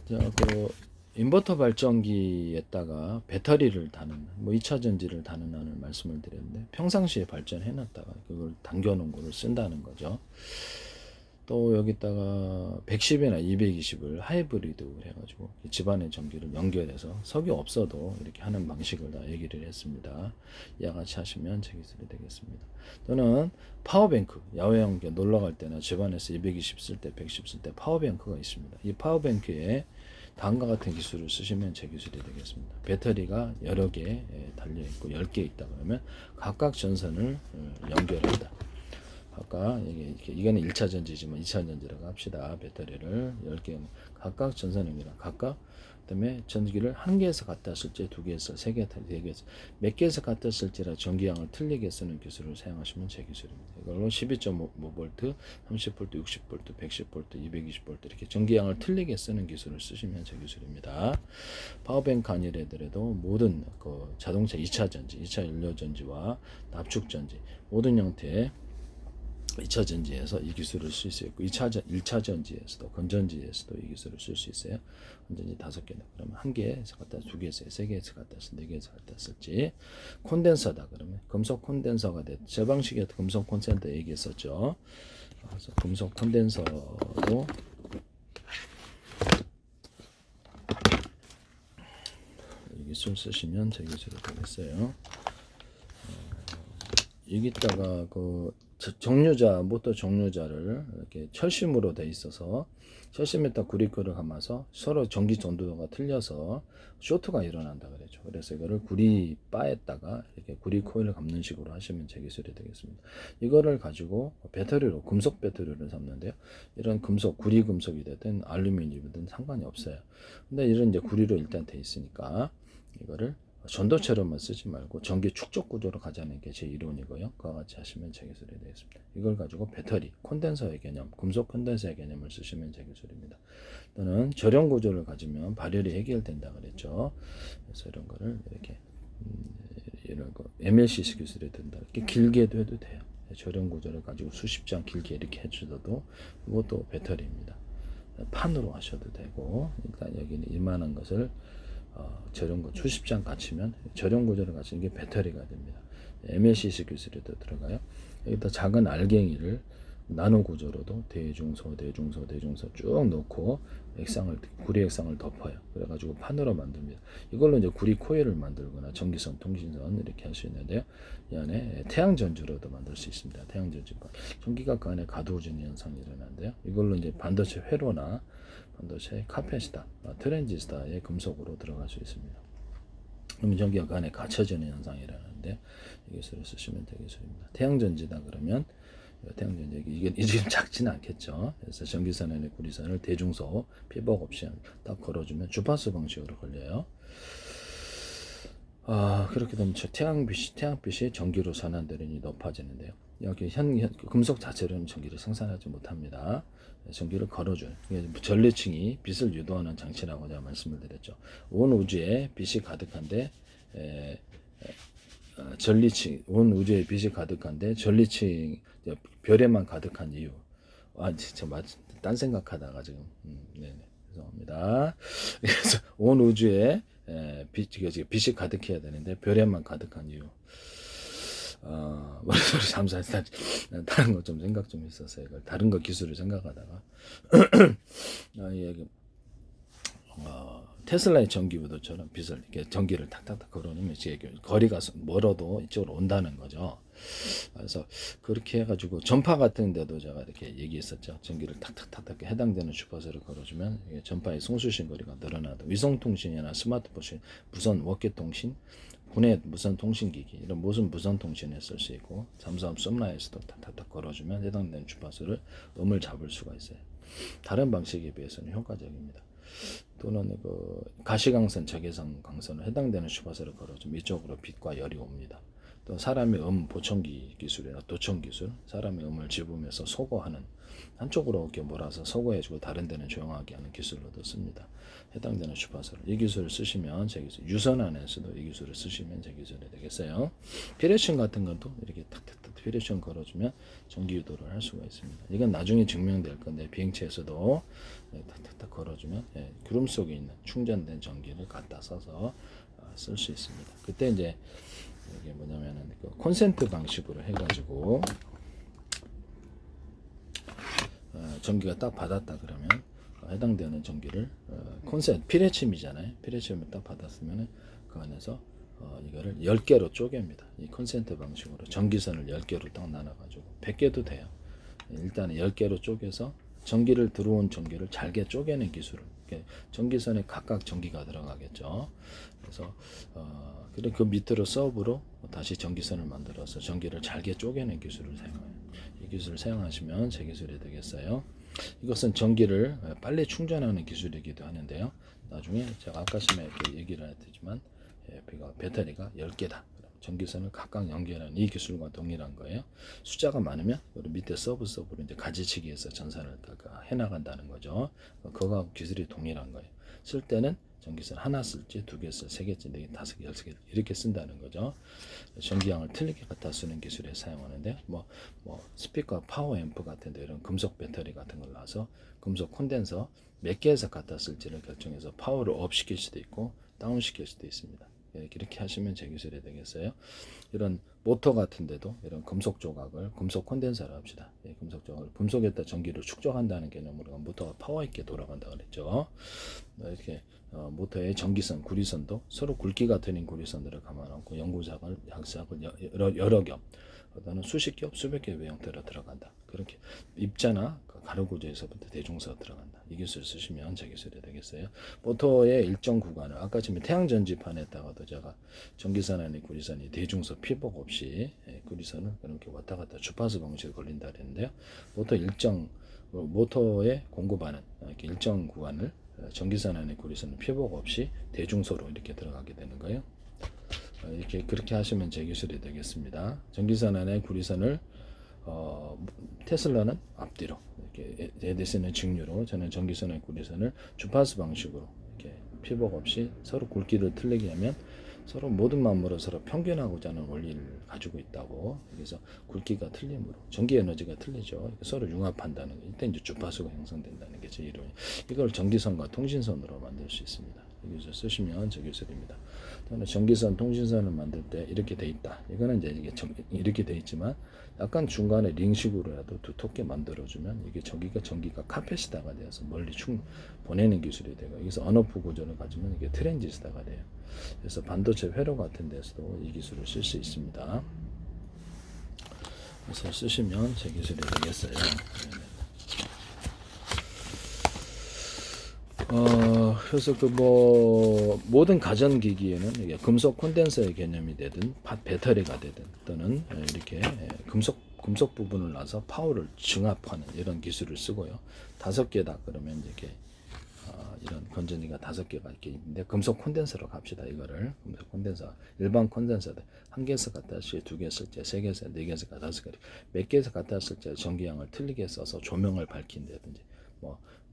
자, 인버터 발전기에다가 배터리를 다는, 2차 전지를 다는다는 말씀을 드렸는데, 평상시에 발전해놨다가 그걸 당겨놓은 거를 쓴다는 거죠. 또 여기다가 110이나 220을 하이브리드로 해가지고 집안의 전기를 연결해서 석유 없어도 이렇게 하는 방식을 다 얘기를 했습니다. 이와 같이 하시면 제 기술이 되겠습니다. 또는 파워뱅크, 야외형 놀러 갈 때나 집안에서 220 쓸 때, 110 쓸 때 파워뱅크가 있습니다. 이 파워뱅크에 다음과 같은 기술을 쓰시면 제 기술이 되겠습니다. 배터리가 여러 개 달려있고 10개 있다 그러면 각각 전선을 연결한다. 아까 이거는 1차 전지지만 2차 전지라고 합시다. 배터리를 10개 각각 전선 연결한 각각 그다음에 전기를 한 개에서 갖다 쓸지 두 개에서 세 개, 네 개에서 몇 개에서 갖다 쓸지라 전기량을 틀리게 쓰는 기술을 사용하시면 제 기술입니다. 이걸로 12.5V, 30V, 60V, 110V, 220V 이렇게 전기량을 틀리게 쓰는 기술을 쓰시면 제 기술입니다. 파워뱅크 아니래도 모든 자동차 2차 전지, 2차 연료 전지와 납축 전지 모든 형태의 2차 전지에서 이 기술을 쓸 수 있고 1차 전지에서도 건전지에서도 이 기술을 쓸 수 있어요. 건전지 5개다 그러면 한 개에서 갖다 두 개에서 세 개에서 갖다 쓸 네 개에서 갖다 쓸지 콘덴서다 그러면 금속 콘덴서가 돼. 제 방식에 금속 콘센터 얘기했었죠. 그래서 금속 콘덴서도 이 기술 쓰시면 제 기술이 되겠어요. 여기다가 정류자, 모터 정류자를 이렇게 철심으로 돼 있어서 철심에다 구리코를 감아서 서로 전기 전도도가 틀려서 쇼트가 일어난다 그랬죠. 그래서 이거를 구리 바에다가 이렇게 구리 코일을 감는 식으로 하시면 제 기술이 되겠습니다. 이거를 가지고 배터리로 금속 배터리를 삼는데요. 이런 금속, 구리 금속이 되든 알루미늄이든 상관이 없어요. 근데 이런 이제 구리로 일단 돼 있으니까 이거를 전도체로만 쓰지 말고 전기 축적 구조로 가자는 게 제 이론이고요. 그와 같이 하시면 제 기술이 되겠습니다. 이걸 가지고 배터리, 콘덴서의 개념, 금속 콘덴서의 개념을 쓰시면 제 기술입니다. 또는 절연 구조를 가지면 발열이 해결된다 그랬죠. 그래서 이런 거를 이렇게 이런 거 MLC 기술이 된다. 이렇게 길게도 해도 돼요. 절연 구조를 가지고 수십 장 길게 이렇게 해주셔도 이것도 배터리입니다. 판으로 하셔도 되고 일단 여기는 이만한 것을 저렴 수십 장 갖추면 저렴 구조를 갖추는 게 배터리가 됩니다. MLCC 기술에도 들어가요. 여기다 작은 알갱이를 나노 구조로도 대중소 쭉 넣고 구리 액상을 덮어요. 그래가지고 판으로 만듭니다. 이걸로 이제 구리 코일을 만들거나 전기선, 통신선 이렇게 할 수 있는데요. 이 안에 태양 전주로도 만들 수 있습니다. 태양 전주가 전기가 그 안에 가두어지는 현상이 일어나는데요. 이걸로 이제 반도체 회로나 반도체 카페시터, 트랜지스터의 금속으로 들어갈 수 있습니다. 그럼 전기가 그 안에 갇혀지는 현상이 일어나는데 이 기술을 쓰시면 되겠습니다. 태양전지다 그러면 태양전지 이게 지금 작지는 않겠죠. 그래서 전기선에 구리선을 대중소 피복 없이 딱 걸어주면 주파수 방식으로 걸려요. 그렇게 되면 태양빛이 전기로 전환되니 높아지는데요. 여기 금속 자체로는 전기를 생산하지 못합니다. 전기를 걸어줄 전리층이 빛을 유도하는 장치라고 제가 말씀을 드렸죠. 온 우주에 빛이 가득한데 전리층 온 우주에 빛이 가득한데 전리층 별에만 가득한 이유. 진짜 딴 생각하다가 지금 네네 죄송합니다. 그래서 온 우주에 빛이 가득해야 되는데 별에만 가득한 이유. 머릿속으로 잠시 다른 거 좀 생각 좀 있었어요. 이걸 다른 거 기술을 생각하다가 테슬라의 전기구도처럼 빛을 이렇게 전기를 탁탁탁 걸어놓으면 거리가 멀어도 이쪽으로 온다는 거죠. 그래서 그렇게 해가지고 전파 같은 데도 제가 이렇게 얘기했었죠. 전기를 탁탁탁탁 해당되는 주파수를 걸어주면 전파의 송수신 거리가 늘어나도 위성통신이나 스마트폰, 무선 워키통신, 국내 무선 통신기기 이런 무슨 무선 통신에 쓸 수 있고 잠수함 썸라에서도 탁탁탁 걸어주면 해당되는 주파수를 음을 잡을 수가 있어요. 다른 방식에 비해서는 효과적입니다. 또는 가시광선, 적외선 광선을 해당되는 주파수를 걸어주면 이쪽으로 빛과 열이 옵니다. 또 사람의 보청기 기술이나 도청 기술, 사람의 음을 집으면서 소거하는, 한쪽으로 이렇게 몰아서 소거해주고 다른 데는 조용하게 하는 기술로도 씁니다. 해당되는 주파수를 이 기술을 쓰시면 제 기술, 유선 안에서도 이 기술을 쓰시면 제 기술이 되겠어요. 피레션 같은 것도 이렇게 탁탁탁 피레션 걸어주면 전기 유도를 할 수가 있습니다. 이건 나중에 증명될 건데 비행체에서도 탁탁탁 걸어주면 구름 속에 있는 충전된 전기를 갖다 써서 쓸 수 있습니다. 그때 이제 이게 뭐냐면은 그 콘센트 방식으로 해가지고 전기가 딱 받았다 그러면 해당되는 전기를 콘센트 피레침이잖아요. 피레침을 딱 받았으면 그 안에서 이거를 10개로 쪼갭니다. 이 콘센트 방식으로 전기선을 10개로 딱 나눠가지고 100개도 돼요. 일단은 10개로 쪼개서 전기를 들어온 전기를 잘게 쪼개는 기술을, 전기선에 각각 전기가 들어가겠죠. 그래서 그 밑으로 서브로 다시 전기선을 만들어서 전기를 잘게 쪼개는 기술을 사용해요. 이 기술을 사용하시면 제 기술이 되겠어요. 이것은 전기를 빨리 충전하는 기술이기도 하는데요. 나중에 제가 아까 전에 이렇게 얘기를 했지만 배터리가 10개다. 전기선을 각각 연결하는 이 기술과 동일한 거예요. 숫자가 많으면 밑에 서브로 이제 가지치기해서 전선을 해나간다는 거죠. 그거가 기술이 동일한 거예요. 쓸 때는 전기선 하나 쓸지, 2개 쓸, 3개 쓸, 4개, 5개, 6개 이렇게 쓴다는 거죠. 전기양을 틀리게 갖다 쓰는 기술에 사용하는데 뭐 스피커, 파워 앰프 같은 데 이런 금속 배터리 같은 걸 놔서 금속 콘덴서 몇 개에서 갖다 쓸지를 결정해서 파워를 업 시킬 수도 있고 다운 시킬 수도 있습니다. 이렇게 하시면 제 기술이 되겠어요. 이런 모터 같은 데도 이런 금속 조각을 금속 콘덴서를 합시다. 금속 조각을 금속에다 전기를 축적한다는 개념으로 모터가 파워 있게 돌아간다 그랬죠. 이렇게 모터의 전기선, 구리선도 서로 굵기가 틀린 구리선들을 감아놓고 연구작을 여러 겹, 어떤 수십 겹, 수백 겹의 형태로 들어간다. 그렇게 입자나 가로구조에서부터 대중서 들어간다. 이 기술 쓰시면 제 기술이 되겠어요. 모터의 일정 구간을 아까 지금 태양 전지판에다가도 제가 전기선 안에 구리선이 대중서 피복 없이 구리선을 그렇게 왔다 갔다 주파수 방식으로 걸린다 그랬는데요. 모터에 공급하는 이렇게 일정 구간을 전기선 안에 구리선은 피복 없이 대중소로 이렇게 들어가게 되는 거예요. 이렇게 그렇게 하시면 제 기술이 되겠습니다. 전기선 안에 구리선을 테슬라는 앞뒤로 이렇게 에디슨은 직류로, 저는 전기선의 구리선을 주파수 방식으로 이렇게 피복 없이 서로 굵기를 틀리게 하면 서로 모든 만물은 서로 평균하고자 하는 원리를 가지고 있다고. 그래서 굵기가 틀림으로 전기 에너지가 틀리죠. 서로 융합한다는 거. 이때 이제 주파수가 형성된다는 게 제 이론이. 이걸 전기선과 통신선으로 만들 수 있습니다. 여기서 쓰시면 저 기술입니다. 또는 전기선, 통신선을 만들 때 이렇게 돼 있다. 이거는 이제 이렇게 돼 있지만 약간 중간에 링식으로라도 두텁게 만들어주면 이게 전기가 카패시터가 되어서 멀리 보내는 기술이 되고, 여기서 언오프 구조를 가지면 이게 트랜지스터가 돼요. 그래서 반도체 회로 같은 데서도 이 기술을 쓸 수 있습니다. 그래서 쓰시면 제 기술이 되겠어요. 그래서 모든 가전기기에는 이게 금속 콘덴서의 개념이 되든 배터리가 되든 또는 이렇게 금속 부분을 놔서 파워를 증압하는 이런 기술을 쓰고요. 5개다 그러면 이렇게 이런 건전지가 5개가 이렇게 있는데 금속 콘덴서로 갑시다. 이거를 금속 콘덴서, 일반 콘덴서들 1개에서 갖다 쓸 때, 2개 쓸 때, 3개에서 4개에서 5개, 몇 개에서 갖다 쓸 때 전기양을 틀리게 써서 조명을 밝힌다든지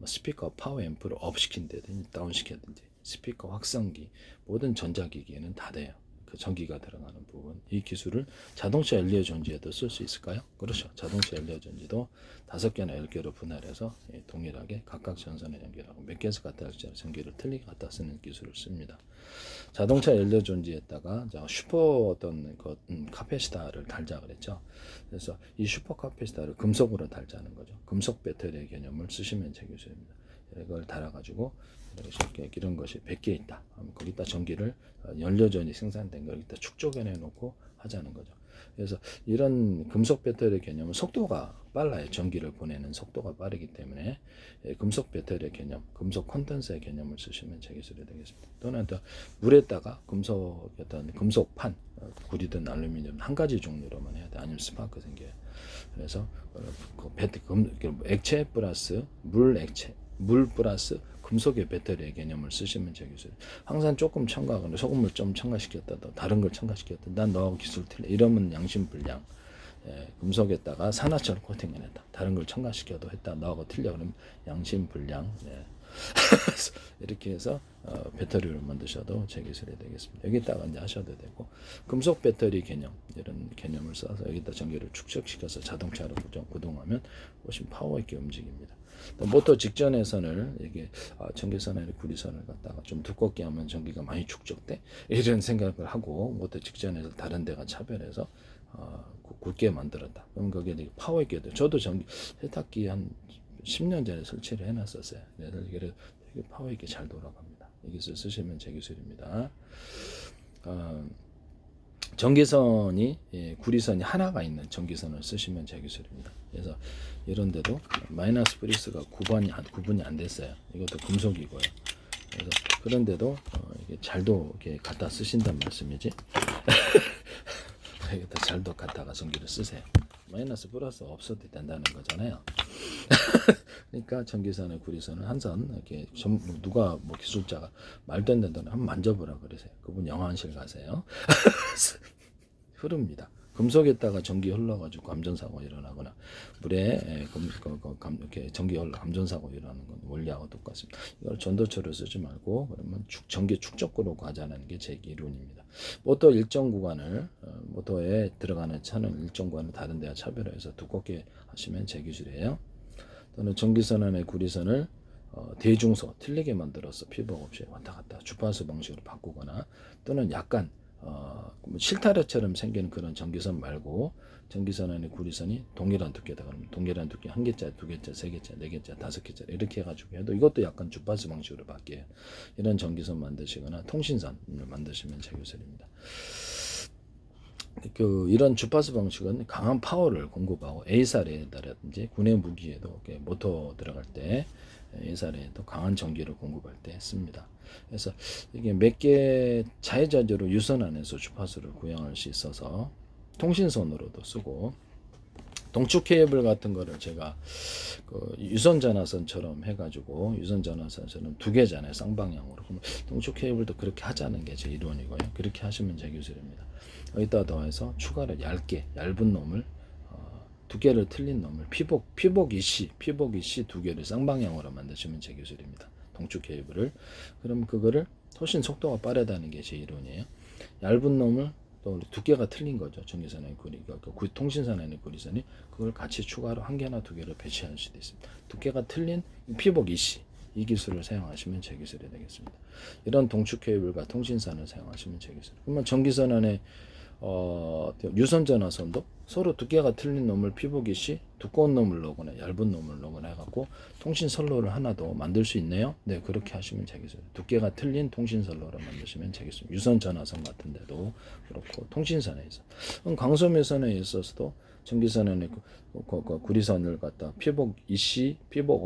스피커 파워 앰프를 업 시킨다든지 다운 시킨다든지 스피커 확성기, 모든 전자기기에는 다 돼요. 그 전기가 들어가는 부분, 이 기술을 자동차 연료 전지에도 쓸 수 있을까요? 그렇죠. 자동차 연료 전지도 5개나 10개로 분할해서 동일하게 각각 전선에 연결하고 몇 개에서 갖다 쓸 전기를 틀리게 갖다 쓰는 기술을 씁니다. 자동차 연료 전지에다가 슈퍼 카패시터를 달자 그랬죠. 그래서 이 슈퍼 카패시터를 금속으로 달자는 거죠. 금속 배터리의 개념을 쓰시면 제 기술입니다. 이걸 달아가지고 이런 것이 100개 있다. 거기다 전기를 연료전이 생산된 걸 여기다 축적해 놓고 하자는 거죠. 그래서 이런 금속 배터리 개념은 속도가 빨라요. 전기를 보내는 속도가 빠르기 때문에 금속 배터리 개념, 금속 콘덴서의 개념을 쓰시면 제 기술이 되겠습니다. 또는 또 물에다가 금속판, 구리든 알루미늄 한 가지 종류로만 해야 돼. 아니면 스파크 생겨요. 그래서 액체 플러스 물 플러스 금속의 배터리의 개념을 쓰시면 제 기술. 항상 조금 첨가하거나 소금을 좀 첨가시켰다, 다른 걸 첨가시켰다. 난 너하고 기술 틀려. 이러면 양심불량. 예, 금속에다가 산화철 코팅해냈다. 다른 걸 첨가시켜도 했다. 너하고 틀려. 그러면 양심불량. 예. 이렇게 해서 배터리를 만드셔도 제 기술이 되겠습니다. 여기다가 이제 하셔도 되고, 금속 배터리 개념, 이런 개념을 써서 여기다 전기를 축적시켜서 자동차로 구동하면 훨씬 파워 있게 움직입니다. 모터 직전에선을 이게 전기선에 구리선을 갖다가 좀 두껍게 하면 전기가 많이 축적돼, 이런 생각을 하고 모터 직전에서 다른 데가 차별해서 굵게 만들었다. 그럼 거기에 파워 있게 돼. 저도 전기 세탁기 한 10년 전에 설치를 해놨었어요. 그래서 이게 되게 파워 있게 잘 돌아갑니다. 이 기술 쓰시면 제 기술입니다. 전기선이, 구리선이 하나가 있는 전기선을 쓰시면 제 기술입니다. 그래서 이런데도 마이너스 프리스가 구분이 안 됐어요. 이것도 금속이고요. 그래서 그런데도 이게 잘도 이렇게 갖다 쓰신단 말씀이지. 여기다 잘도 갖다가 전기를 쓰세요. 마이너스 플러스 없어도 된다는 거잖아요. 그러니까 전기선의 구리선을 한 선 이렇게 누가 뭐 기술자가 말도 안 된다는 한번 만져보라 그러세요. 그분 영화실 가세요. 흐릅니다. 금속에다가 전기 흘러가지고 감전사고 일어나거나 물에 이렇게 전기 흘러 감전사고 일어나는 건 원리하고 똑같습니다. 이걸 전도체로 쓰지 말고 그러면 전기 축적구로 가자는 게 제 이론입니다. 모터 일정 구간을 모터에 들어가는 차는 일정 구간을 다른 데와 차별해서 두껍게 하시면 제 기술이에요. 또는 전기선 안에 구리선을 대중소 틀리게 만들어서 피복 없이 왔다 갔다 주파수 방식으로 바꾸거나, 또는 약간 실타래처럼 생기는 그런 전기선 말고 전기선 안에 구리선이 동일한 두께다 그러면 동일한 두께 한 개짜리, 두 개짜리, 세 개짜리, 네 개짜리, 다섯 개짜리 이렇게 해가지고 해도 이것도 약간 주파수 방식으로 바뀌어요. 이런 전기선 만드시거나 통신선을 만드시면 제 기술입니다. 이런 주파수 방식은 강한 파워를 공급하고 A사례라든지 군의 무기에도 모터 들어갈 때 A사례에도 강한 전기를 공급할 때 씁니다. 그래서 이게 몇 개 자유자재로 유선 안에서 주파수를 구현할 수 있어서 통신선으로도 쓰고, 동축 케이블 같은 거를 제가 유선 전화선처럼 해가지고, 유선 전화선처럼 두 개잖아요, 쌍방향으로. 그럼 동축 케이블도 그렇게 하자는 게 제 이론이고요. 그렇게 하시면 제 기술입니다. 여기다 더해서 추가로 얇은 놈을 두 개를 틀린 놈을 피복 이씨 두 개를 쌍방향으로 만드시면 제 기술입니다. 동축 케이블을. 그럼 그거를 훨씬 속도가 빠르다는 게 제 이론이에요. 얇은 놈을 또 두께가 틀린 거죠. 전기선의 구리가 통신선의 구리선이 그걸 같이 추가로 한 개나 두 개를 배치할 수도 있습니다. 두께가 틀린 피복 이씨, 이 기술을 사용하시면 제 기술이 되겠습니다. 이런 동축 케이블과 통신선을 사용하시면 제 기술. 그러면 전기선 안에 유선 전화선도 서로 두께가 틀린 놈을 피복이시 두꺼운 놈을 넣거나 얇은 놈을 넣거나 해갖고 통신 선로를 하나 더 만들 수 있네요. 네, 그렇게 하시면 되겠어요. 두께가 틀린 통신 선로를 만드시면 되겠습니다. 유선 전화선 같은데도 그렇고 통신선에 있어. 광소매선에 있어서도 전기선에 구리선을 갖다 피복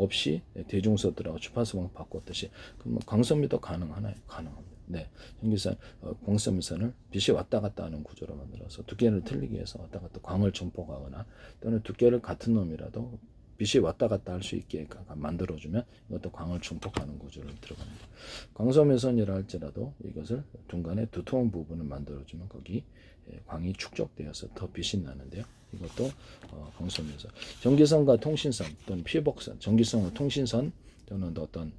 없이 대중소들하고 주파수방 바꿨듯이 그러면 광소매도 가능하나요? 가능합니다. 네, 전기선 광소매선을 빛이 왔다 갔다 하는 구조로 만들어서 두께를 틀리게 해서 왔다 갔다 광을 증폭하거나, 또는 두께를 같은 놈이라도 빛이 왔다 갔다 할 수 있게 만들어주면 이것도 광을 증폭하는 구조를 들어갑니다. 광소매선이라 할지라도 이것을 중간에 두터운 부분을 만들어주면 거기 광이 축적되어서 더 빛이 나는데요. 이것도 광소매선. 전기선과 통신선 또는 피복선, 전기선과 통신선 또는 어떤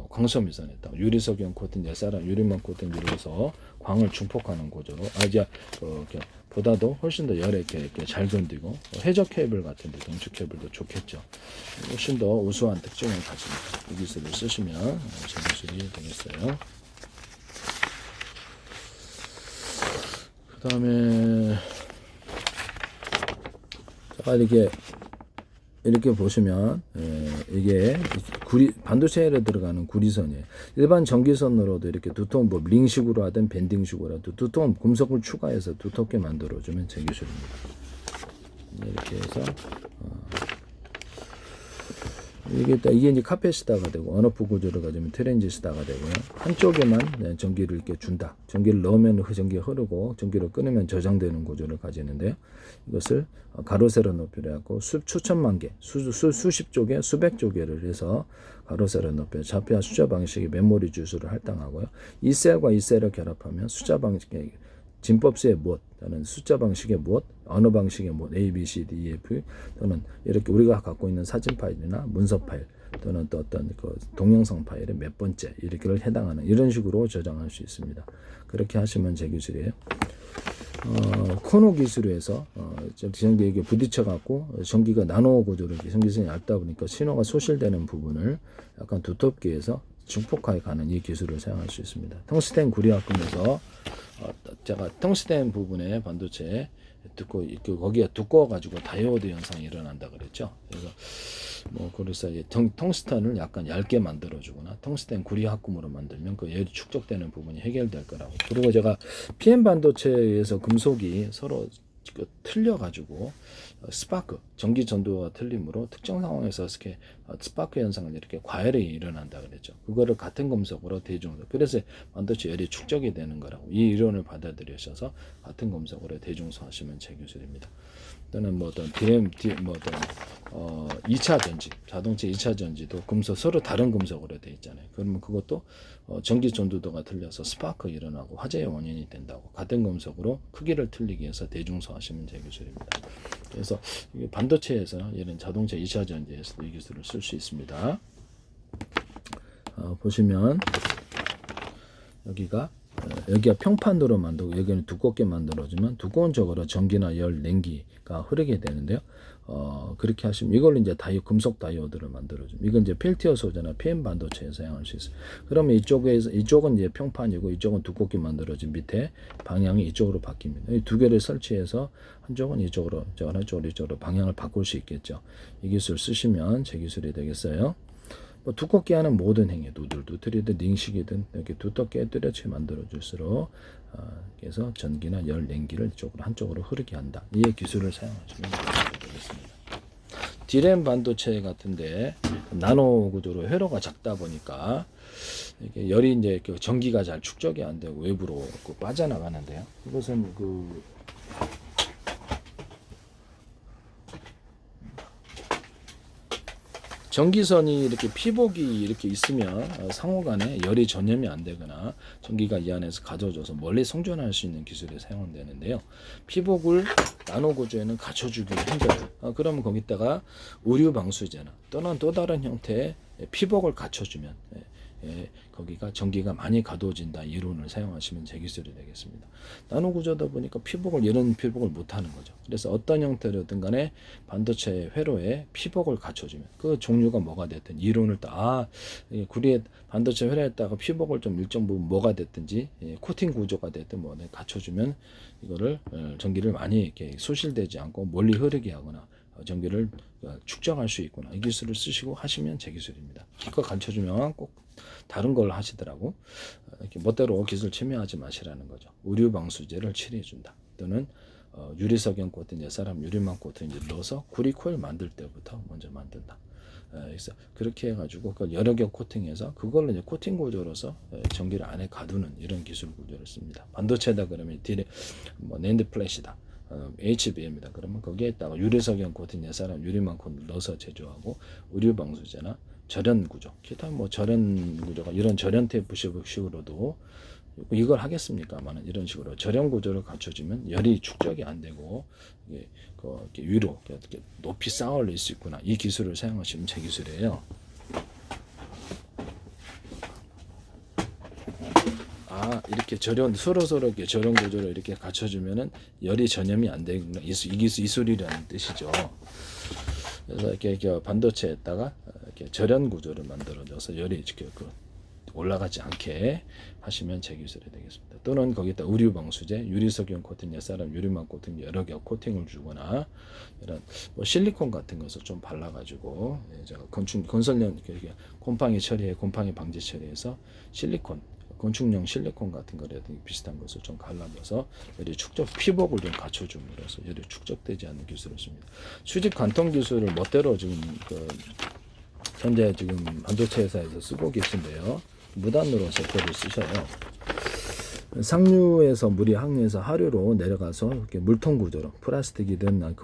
광소매선에 유리석연 코팅, 예사라 유리망 코팅 이루어서 광을 증폭하는 구조로 보다도 훨씬 더 열에 이렇게 잘 견디고, 해적 케이블 같은데 동축 케이블도 좋겠죠. 훨씬 더 우수한 특징을 가집니다. 이 기술을 쓰시면 제 기술이 되겠어요. 그 다음에 이렇게 보시면 이게 반도체에 들어가는 구리선이에요. 일반 전기선으로도 이렇게 두터운 링식으로 하든 밴딩식으로 하든 두터운 금속을 추가해서 두텁게 만들어주면 제 기술입니다. 이렇게 해서 이게 이제 카페시다가 되고 언어프 구조를 가지면 트랜지스타가 되고요. 한쪽에만 전기를 이렇게 준다. 전기를 넣으면 그 전기가 흐르고 전기를 끊으면 저장되는 구조를 가지는데요. 이것을 가로 세로 높이를 하고 수천만 개, 수십 조개, 수백 조개를 해서 가로 세로 높여 좌표와 숫자 방식의 메모리 주소를 할당하고요. 이 셀과 이 셀을 결합하면 숫자 방식의 진법수의 무엇 또는 숫자 방식의 무엇, 언어 방식의 무엇, A, B, C, D, E, F 또는 이렇게 우리가 갖고 있는 사진 파일이나 문서 파일 또는 또 어떤 그 동영상 파일의 몇 번째 이렇게를 해당하는 이런 식으로 저장할 수 있습니다. 그렇게 하시면 제 기술이에요. 코너 기술에서 전기에게 부딪혀 갖고 전기가 나노 구조로 전기선이 얇다 보니까 신호가 소실되는 부분을 약간 두텁게 해서 중폭하게 가는 이 기술을 사용할 수 있습니다. 텅스텐 구리화금에서 제가 텅스텐 부분에 반도체 거기가 두꺼워 가지고 다이오드 현상이 일어난다 그랬죠. 그래서 텅스텐을 약간 얇게 만들어 주거나 텅스텐 구리합금으로 만들면 그 열이 축적되는 부분이 해결될 거라고. 그리고 제가 PM 반도체에서 금속이 서로 틀려 가지고 스파크 전기 전도가 틀림으로 특정 상황에서 이렇게 스파크 현상을 이렇게 과열이 일어난다 그랬죠. 그거를 같은 금속으로 대중소. 그래서 반도체 열이 축적이 되는 거라고. 이 이론을 받아들이셔서 같은 금속으로 대중소하시면 제 기술입니다. 또는 어떤 2차 전지, 자동차 2차 전지도 금속 서로 다른 금속으로 돼 있잖아요. 그러면 그것도 전기 전도도가 틀려서 스파크 일어나고 화재의 원인이 된다고. 같은 금속으로 크기를 틀리기 위해서 대중소하시면 제 기술입니다. 그래서 반도체에서 이런 자동차 2차 전지에서도 이 기술을 쓸 수 있습니다. 보시면 여기가 평판으로 만들고 여기는 두껍게 만들어주면 두꺼운 쪽으로 전기나 열, 냉기가 흐르게 되는데요. 그렇게 하시면 이걸 이제 금속 다이오드를 만들어줍니다. 이건 이제 펠티어 소재나 PM 반도체에 사용할 수 있어요. 그러면 이쪽은 이제 평판이고 이쪽은 두껍게 만들어진 밑에 방향이 이쪽으로 바뀝니다. 이 두 개를 설치해서 한쪽은 이쪽으로, 한쪽은 이쪽으로 방향을 바꿀 수 있겠죠. 이 기술 쓰시면 제 기술이 되겠어요. 두껍게 하는 모든 행위, 누들도 트리든 링식이든 이렇게 두껍게 뚜렷이 만들어줄수록 그래서 전기나 열, 냉기를 이쪽으로 한쪽으로 흐르게 한다. 이 기술을 사용하시면 되겠습니다. 디램 반도체 같은데 나노 구조로 회로가 작다 보니까 이게 열이 이제 전기가 잘 축적이 안 되고 외부로 빠져나가는데요. 이것은 전기선이 이렇게 피복이 이렇게 있으면 상호간에 열이 전염이 안 되거나 전기가 이 안에서 가져져서 멀리 송전할 수 있는 기술이 사용되는데요. 피복을 나노 구조에는 갖춰주기 힘들어요. 그러면 거기다가 의류 방수제나 또는 또 다른 형태의 피복을 갖춰주면 거기가 전기가 많이 가둬진다 이론을 사용하시면 제 기술이 되겠습니다. 나노 구조다 보니까 이런 피복을 못 하는 거죠. 그래서 어떤 형태로든 간에 반도체 회로에 피복을 갖춰주면 그 종류가 뭐가 됐든 이론을 구리에 반도체 회로에다가 피복을 좀 일정 부분 뭐가 됐든지 코팅 구조가 됐든 갖춰주면 이거를 전기를 많이 이렇게 소실되지 않고 멀리 흐르게 하거나 전기를 축적할 수 있구나. 이 기술을 쓰시고 하시면 제 기술입니다. 기껏 가르쳐주면 꼭 다른 걸 하시더라고. 이렇게 멋대로 기술 침해하지 마시라는 거죠. 의류 방수제를 칠해준다. 또는 유리석연 코팅, 옛사람 유리망 코팅 넣어서 구리 코일 만들 때부터 먼저 만든다. 그래서 그렇게 해가지고 여러 개 코팅해서 그걸로 이제 코팅 구조로서 전기를 안에 가두는 이런 기술 구조를 씁니다. 반도체다 그러면 낸드 플래시다. HBM이다. 그러면 거기에다가 유리석연 코팅, 옛사람 유리망 코팅 넣어서 제조하고 의류 방수제나 절연 구조, 기타 절연 구조가 이런 절연 테이프 식으로도 이걸 하겠습니까만은 이런 식으로 절연 구조를 갖춰주면 열이 축적이 안 되고 이렇게 위로 이렇게 높이 쌓아 올릴 수 있구나. 이 기술을 사용하시면 제 기술이에요. 이렇게 서로 이렇게 절연 구조를 이렇게 갖춰주면은 열이 전염이 안 되구나. 이 기술이라는 뜻이죠. 그래서 이렇게 반도체에다가 이렇게 절연 구조를 만들어줘서 열이 이렇게 올라가지 않게 하시면 제 기술이 되겠습니다. 또는 거기다 의류 방수제, 유리석연 코팅, 옛사람 유리망 코팅 여러 개 코팅을 주거나 이런 실리콘 같은 것을 좀 발라가지고 제가 건설용 이렇게 곰팡이 방지 처리해서 실리콘 건축용 실리콘 같은 거라든지 비슷한 것을 좀 갈라져서 열이 축적 피복을 좀 갖춰줌으로써 열이 축적되지 않는 기술을 씁니다. 수직 관통 기술을 멋대로 지금 현재 지금 반도체 회사에서 쓰고 계신데요. 무단으로 제거를 쓰셔요. 상류에서 물이 항류에서 하류로 내려가서 이렇게 물통 구조로 플라스틱이든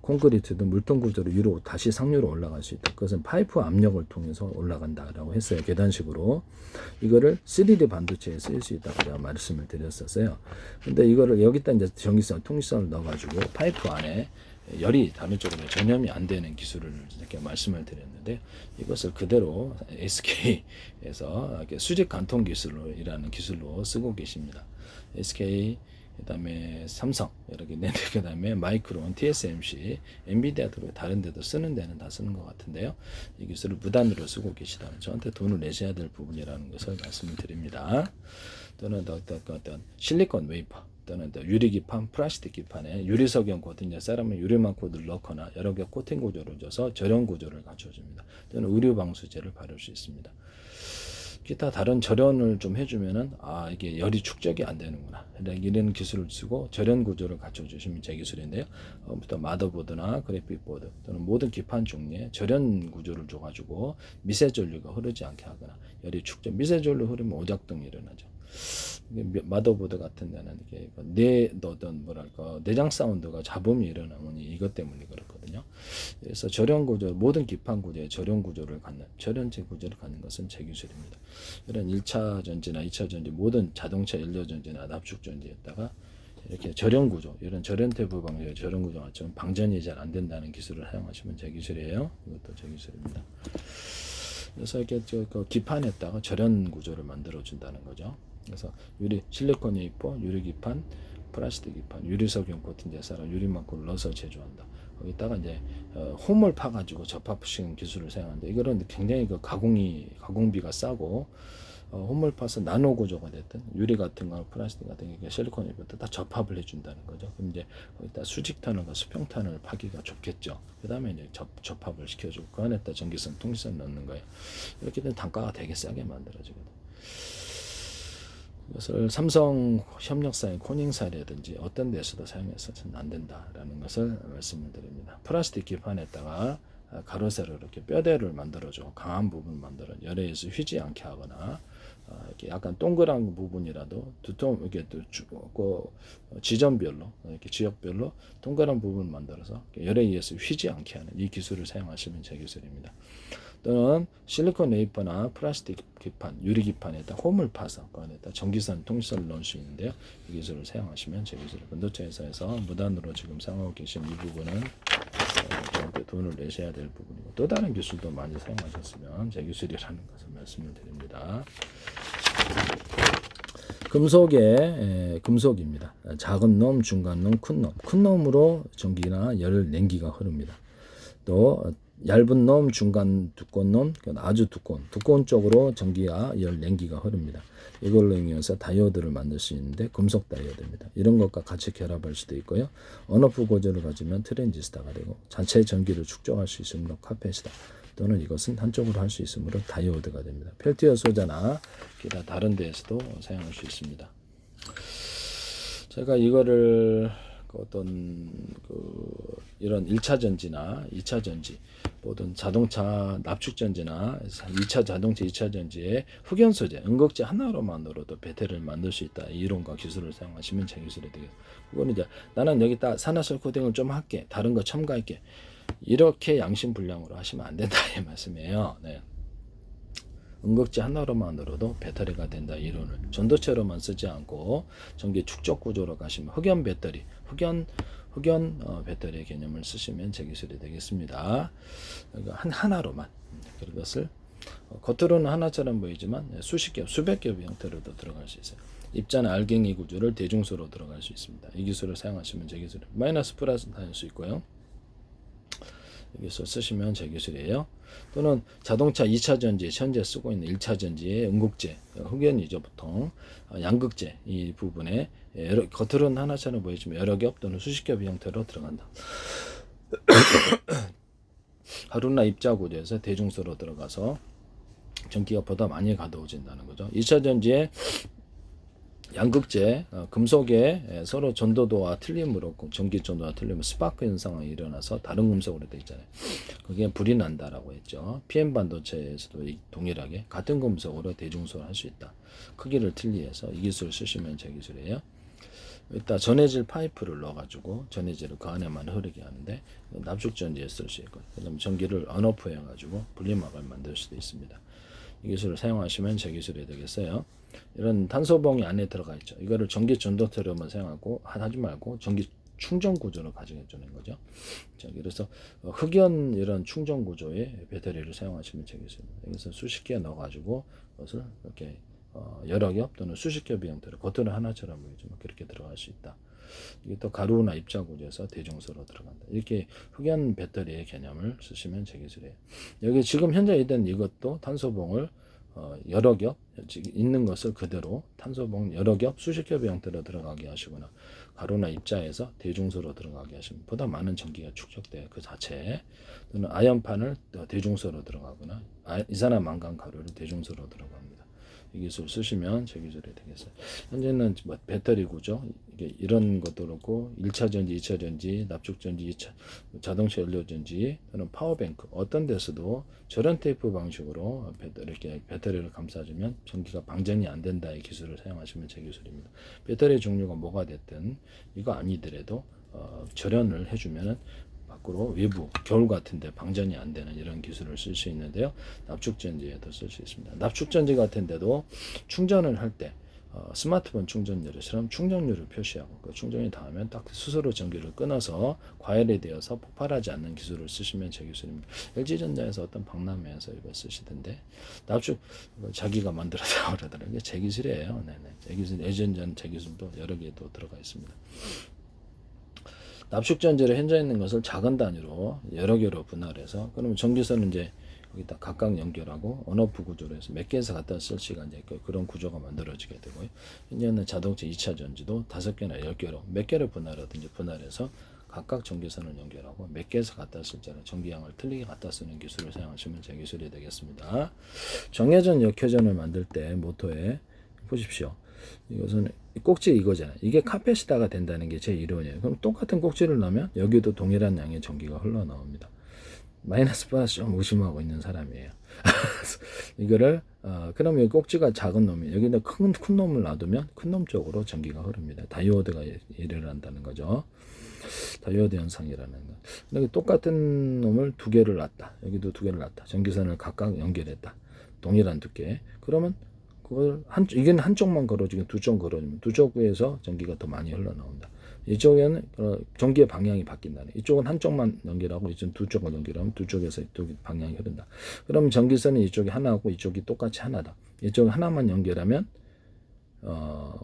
콘크리트든 물통 구조로 위로 다시 상류로 올라갈 수 있다. 그것은 파이프 압력을 통해서 올라간다라고 했어요. 계단식으로. 이거를 3D 반도체에 쓰일 수 있다고 제가 말씀을 드렸었어요. 근데 이거를 여기다 이제 전기선, 통신선을 넣어가지고 파이프 안에 열이 다른 쪽으로 전염이 안 되는 기술을 이렇게 말씀을 드렸는데, 이것을 그대로 SK에서 수직 관통 기술이라는 기술로 쓰고 계십니다. SK, 그다음에 삼성, 이렇게 그다음에 마이크론, TSMC, 엔비디아도 다른 데도 쓰는 데는 다 쓰는 것 같은데요. 이 기술을 무단으로 쓰고 계시다면 저한테 돈을 내셔야 될 부분이라는 것을 말씀을 드립니다. 또는 어떤 실리콘 웨이퍼, 또는 유리기판, 플라스틱 기판에 유리석용 코팅, 세라믹 유리막 코드를 넣거나 여러 개 코팅 구조를 줘서 절연 구조를 갖춰줍니다. 또는 의류 방수제를 바를 수 있습니다. 기타 다른 절연을 좀 해주면은 이게 열이 축적이 안 되는구나, 이런 기술을 쓰고 절연 구조를 갖춰주시면 제 기술인데요. 부터 마더보드나 그래픽보드 또는 모든 기판 종류에 절연 구조를 줘가지고 미세 전류가 흐르지 않게 하거나, 열이 축적, 미세 전류 흐르면 오작동이 일어나죠. 마더보드 같은 데는 이게 어떤 내장 사운드가 잡음이 일어나면 이것 때문에 그렇거든요. 그래서 절연 구조, 모든 기판 구조에 절연 구조를 갖는, 절연체 구조를 갖는 것은 제 기술입니다. 이런 1차 전지나 2차 전지, 모든 자동차 연료 전지나 납축 전지에다가 이렇게 절연 구조, 이런 절연 태브 방식의 절연 구조 맞추면 방전이 잘 안 된다는 기술을 사용하시면 제 기술이에요. 이것도 제 기술입니다. 그래서 이렇게 기판에다가 절연 구조를 만들어 준다는 거죠. 그래서 실리콘 웨이퍼, 유리기판, 플라스틱 기판, 유리석용 코팅 제사라 유리막구를 넣어서 제조한다. 거기다가 이제 홈을 파가지고 접합시키는 기술을 사용하는데, 이거는 굉장히 가공비가 싸고, 홈을 파서 나노 구조가 됐든 유리 같은 거, 플라스틱 같은 게 실리콘 웨이퍼도 다 접합을 해준다는 거죠. 그럼 이제 거기다 수직탄과 수평탄을 파기가 좋겠죠. 그 다음에 이제 접합을 시켜주고 그 안에다 전기선, 통신선 넣는 거예요. 이렇게 되면 단가가 되게 싸게 만들어지거든. 이것을 삼성 협력사인 코닝사라든지 어떤 데서도 사용해서는 안 된다라는 것을 말씀을 드립니다. 플라스틱 기판에다가 가로 세로 이렇게 뼈대를 만들어줘, 강한 부분을 만들어 열에 의해서 휘지 않게 하거나, 이렇게 약간 동그란 부분이라도 이렇게 지점별로, 이렇게 지역별로 동그란 부분을 만들어서 열에 의해서 휘지 않게 하는 이 기술을 사용하시면 제 기술입니다. 또는 실리콘 웨이퍼나 플라스틱 기판, 유리 기판에다 홈을 파서 그 안에다 전기선, 통신선을 넣을 수 있는데요. 이 기술을 사용하시면 제 기술, 반도체 회사에서 무단으로 지금 사용하고 계신 이 부분은 저한테 돈을 내셔야 될 부분이고, 또 다른 기술도 많이 사용하셨으면 제 기술이라는 것을 말씀을 드립니다. 금속입니다. 작은 놈, 중간 놈, 큰 놈. 큰 놈으로 전기나 열, 냉기가 흐릅니다. 또 얇은 놈, 중간 두꺼운 놈, 아주 두꺼운 쪽으로 전기와 열, 냉기가 흐릅니다. 이걸로 이용해서 다이오드를 만들 수 있는데 금속 다이오드입니다. 이런 것과 같이 결합할 수도 있고요. 언오프 구조를 가지면 트랜지스터가 되고, 자체 전기를 축적할 수 있으므로 카펫이다. 또는 이것은 한쪽으로 할 수 있으므로 다이오드가 됩니다. 펠티어 소자나 기타 다른 데에서도 사용할 수 있습니다. 제가 이거를 이런 1차 전지나 2차 전지, 모든 자동차 납축 전지나 2차 자동차 2차 전지의 흑연 소재, 음극재 하나로만으로도 배터리를 만들 수 있다. 이 이론과 기술을 사용하시면 제 기술이 되겠습니다. 그거는 이제 나는 여기다 산화철 코팅을 좀 할게, 다른 거 첨가할게, 이렇게 양심불량으로 하시면 안 된다 이 말씀이에요. 네. 음극재 하나로만으로도 배터리가 된다 이론을 전도체로만 쓰지 않고 전기 축적 구조로 가시면 흑연 배터리, 흑연 배터리의 개념을 쓰시면 제 기술이 되겠습니다. 하나로만, 그것을 겉으로는 하나처럼 보이지만 수십 겹, 수백 겹의 형태로도 들어갈 수 있어요. 입자나 알갱이 구조를 대중소로 들어갈 수 있습니다. 이 기술을 사용하시면 제 기술, 마이너스 플러스 다닐 수 있고요. 이 기술 쓰시면 제 기술이에요. 또는 자동차 2차 전지, 현재 쓰고 있는 1차 전지의 음극재, 흑연이죠 보통, 양극재 이 부분에 겉으로는 하나처럼 보이지만 여러 겹 또는 수십 겹의 형태로 들어간다. 하루나 입자 구조에서 대중소로 들어가서 전기가 보다 많이 가둬진다는 거죠. 2차 전지에 양극재, 금속에 서로 전도도와 틀림으로 전기 전도와 틀림으로 스파크 현상이 일어나서 다른 금속으로 되어 있잖아요. 그게 불이 난다라고 했죠. PM 반도체에서도 동일하게 같은 금속으로 대중소를 할 수 있다. 크기를 틀리해서 이 기술을 쓰시면 제 기술이에요. 일단 전해질 파이프를 넣어가지고 전해질을 그 안에만 흐르게 하는데 납축전지에 쓸 수 있고, 그다음 전기를 언오프 해가지고 분리막을 만들 수도 있습니다. 이 기술을 사용하시면 제 기술이 되겠어요. 이런 탄소봉이 안에 들어가 있죠. 이거를 전기 전도처럼만 사용하고 하지 말고 전기 충전 구조로 가정해 주는 거죠. 자, 그래서 흑연 이런 충전 구조의 배터리를 사용하시면 되겠습니다. 여기서 수십 개 넣어가지고 그것을 이렇게 여러 겹 또는 수십 겹의 형태로 겉으로 하나처럼 보이지만 그렇게 들어갈 수 있다. 이게 또 가루나 입자 구조에서 대중소로 들어간다. 이렇게 흑연 배터리의 개념을 쓰시면 되겠어요. 여기 지금 현재 있던 이것도 탄소봉을 여러 겹 있는 것을 그대로 탄소봉 여러 겹 수십 겹의 형태로 들어가게 하시거나 가루나 입자에서 대중소로 들어가게 하시면 보다 많은 전기가 축적돼 그 자체에, 또는 아연판을 대중소로 들어가거나 이산화망간 가루를 대중소로 들어갑니다. 이 기술 쓰시면 제 기술이 되겠어요. 현재는 뭐 배터리 구조 이게 이런 것도 그렇고 1차 전지, 2차 전지, 납축 전지, 2차 자동차 연료 전지 또는 파워뱅크 어떤 데서도 저런 테이프 방식으로 이렇게 배터리를 감싸주면 전기가 방전이 안 된다의 기술을 사용하시면 제 기술입니다. 배터리 종류가 뭐가 됐든 이거 아니더라도 절연을 해주면은 밖으로 외부 겨울 같은데 방전이 안 되는 이런 기술을 쓸 수 있는데요. 납축전지에도 쓸 수 있습니다. 납축전지 같은데도 충전을 할 때 스마트폰 충전열처럼 충전율을 표시하고 그 충전이 닿으면 딱 스스로 전기를 끊어서 과열이 되어서 폭발하지 않는 기술을 쓰시면 제 기술입니다. LG전자에서 어떤 박람회에서 이거 쓰시던데 납축 자기가 만들었다고 그러더라고요. 제 기술이에요. 네네. 제 기술, LG전자는 제 기술도 여러 개도 들어가 있습니다. 납축전지를 현재 있는 것을 작은 단위로 여러 개로 분할해서 그러면 전기선은 이제 거기다 각각 연결하고 언오프 구조로 해서 몇 개에서 갖다 쓸 시가 이제 그런 구조가 만들어지게 되고요. 현재는 자동차 2차 전지도 5개나 10개로 몇 개를 분할하든지 분할해서 각각 전기선을 연결하고 몇 개에서 갖다 쓸 때는 전기양을 틀리게 갖다 쓰는 기술을 사용하시면 제 기술이 되겠습니다. 정회전 역회전을 만들 때 모터에 보십시오. 이것은 꼭지 이거잖아요. 이게 카페시다가 된다는 게 제 이론이에요. 그럼 똑같은 꼭지를 넣으면 여기도 동일한 양의 전기가 흘러나옵니다. 마이너스 플러스 좀 의심하고 있는 사람이에요. 이거를 그럼 여기 꼭지가 작은 놈이 여기다 큰 놈을 놔두면 큰 놈 쪽으로 전기가 흐릅니다. 다이오드가 일을 한다는 거죠. 다이오드 현상이라는 거. 여기 똑같은 놈을 두 개를 놨다. 여기도 두 개를 놨다. 전기선을 각각 연결했다. 동일한 두께. 그러면 그걸 이건 한쪽만 걸어주면 두 쪽 걸어주면 두 쪽에서 전기가 더 많이 흘러나온다. 이쪽에는 전기의 방향이 바뀐다네. 이쪽은 한쪽만 연결하고 이쪽은 두 쪽을 연결하면 두 쪽에서 이쪽 방향이 흐른다. 그럼 전기선은 이쪽이 하나고 이쪽이 똑같이 하나다. 이쪽 하나만 연결하면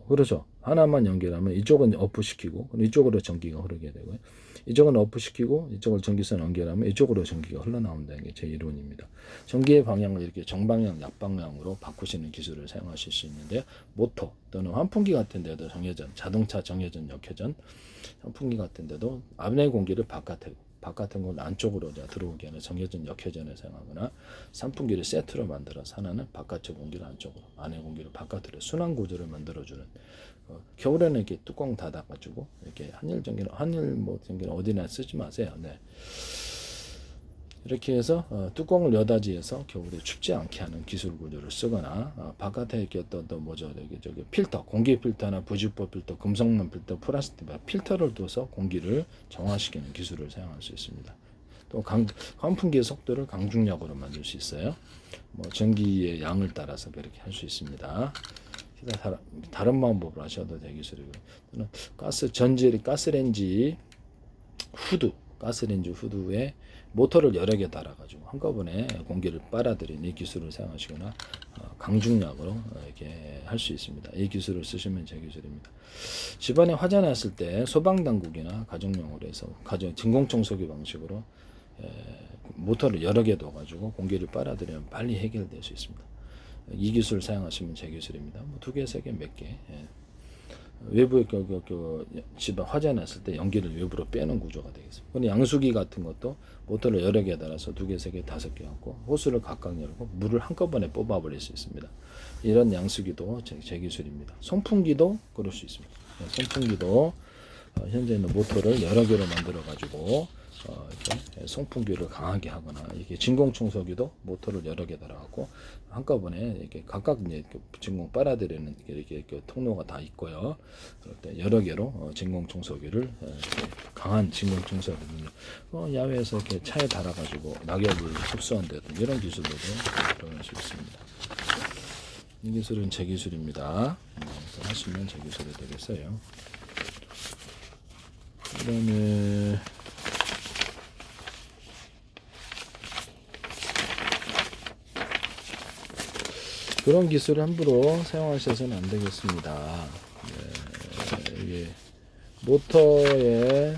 그렇죠. 하나만 연결하면 이쪽은 오프시키고 이쪽으로 전기가 흐르게 되고요. 이쪽은 오프시키고 이쪽을 전기선 연결하면 이쪽으로 전기가 흘러나온다는 게 제 이론입니다. 전기의 방향을 이렇게 정방향, 약방향으로 바꾸시는 기술을 사용하실 수 있는데요. 모터 또는 환풍기 같은 데도 정회전, 자동차 정회전, 역회전, 환풍기 같은 데도 안의 공기를 바깥은 걸 안쪽으로 들어오게 하는 정회전, 역회전을 사용하거나 선풍기를 세트로 만들어서 하나는 바깥쪽 공기를 안쪽으로, 안의 공기를 바깥으로 순환 구조를 만들어주는. 겨울에는 이렇게 뚜껑 닫아가지고 이렇게 한일 전기는 어디나 쓰지 마세요. 네. 이렇게 해서 뚜껑을 여닫이해서 겨울에 춥지 않게 하는 기술 구조를 쓰거나 바깥에 이렇게 또 뭐죠 저기 필터, 공기 필터나 부직포 필터, 금속만 필터, 플라스틱 필터를 둬서 공기를 정화시키는 기술을 사용할 수 있습니다. 또 환풍기의 속도를 강중력으로 만들 수 있어요. 뭐 전기의 양을 따라서 그렇게 할 수 있습니다. 다른 방법으로 하셔도 되는 기술이고요. 또는 가스레인지 후드에 모터를 여러 개 달아가지고 한꺼번에 공기를 빨아들이는 이 기술을 사용하시거나 강중력으로 이렇게 할 수 있습니다. 이 기술을 쓰시면 제 기술입니다. 집안에 화재 났을 때 소방당국이나 가정용으로 해서 진공청소기 방식으로 모터를 여러 개 둬가지고 공기를 빨아들이면 빨리 해결될 수 있습니다. 이 기술을 사용하시면 제 기술입니다. 뭐 2개, 3개, 몇 개. 외부에 집안 화재 났을 때 연기를 외부로 빼는 구조가 되겠습니다. 그럼 양수기 같은 것도 모터를 여러 개 달아서 2개, 3개, 5개 갖고 호스를 각각 열고 물을 한꺼번에 뽑아버릴 수 있습니다. 이런 양수기도 제 기술입니다. 송풍기도 그럴 수 있습니다. 송풍기도 현재는 모터를 여러 개로 만들어 가지고 이렇게 송풍기를 강하게 하거나, 이게 진공 청소기도 모터를 여러 개 달아갖고 한꺼번에 이렇게 각각 이제 진공 빨아들이는 이렇게 통로가 다 있고요. 그럴 때 여러 개로 진공 청소기를 강한 진공 청소기를 야외에서 이렇게 차에 달아가지고 낙엽을 흡수한다든 이런 기술로도 들어갈 수 있습니다. 이 기술은 제 기술입니다. 하시면 제 기술이 되겠어요. 그다음에 그런 기술을 함부로 사용하셔서는 안 되겠습니다. 이게 모터에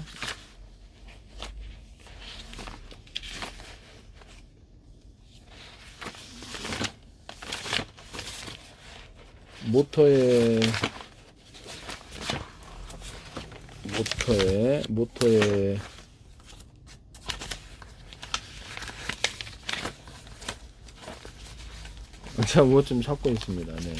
제가 뭐 좀 찾고 있습니다. 네.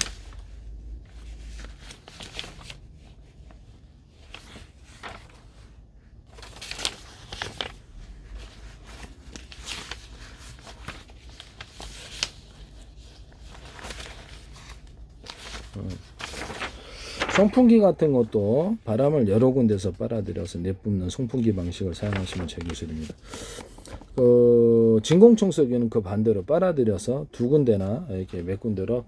송풍기 같은 것도 바람을 여러 군데서 빨아들여서 내뿜는 송풍기 방식을 사용하시면 제 기술입니다. 진공 청소기는 그 반대로 빨아들여서 2군데나 이렇게 몇 군데로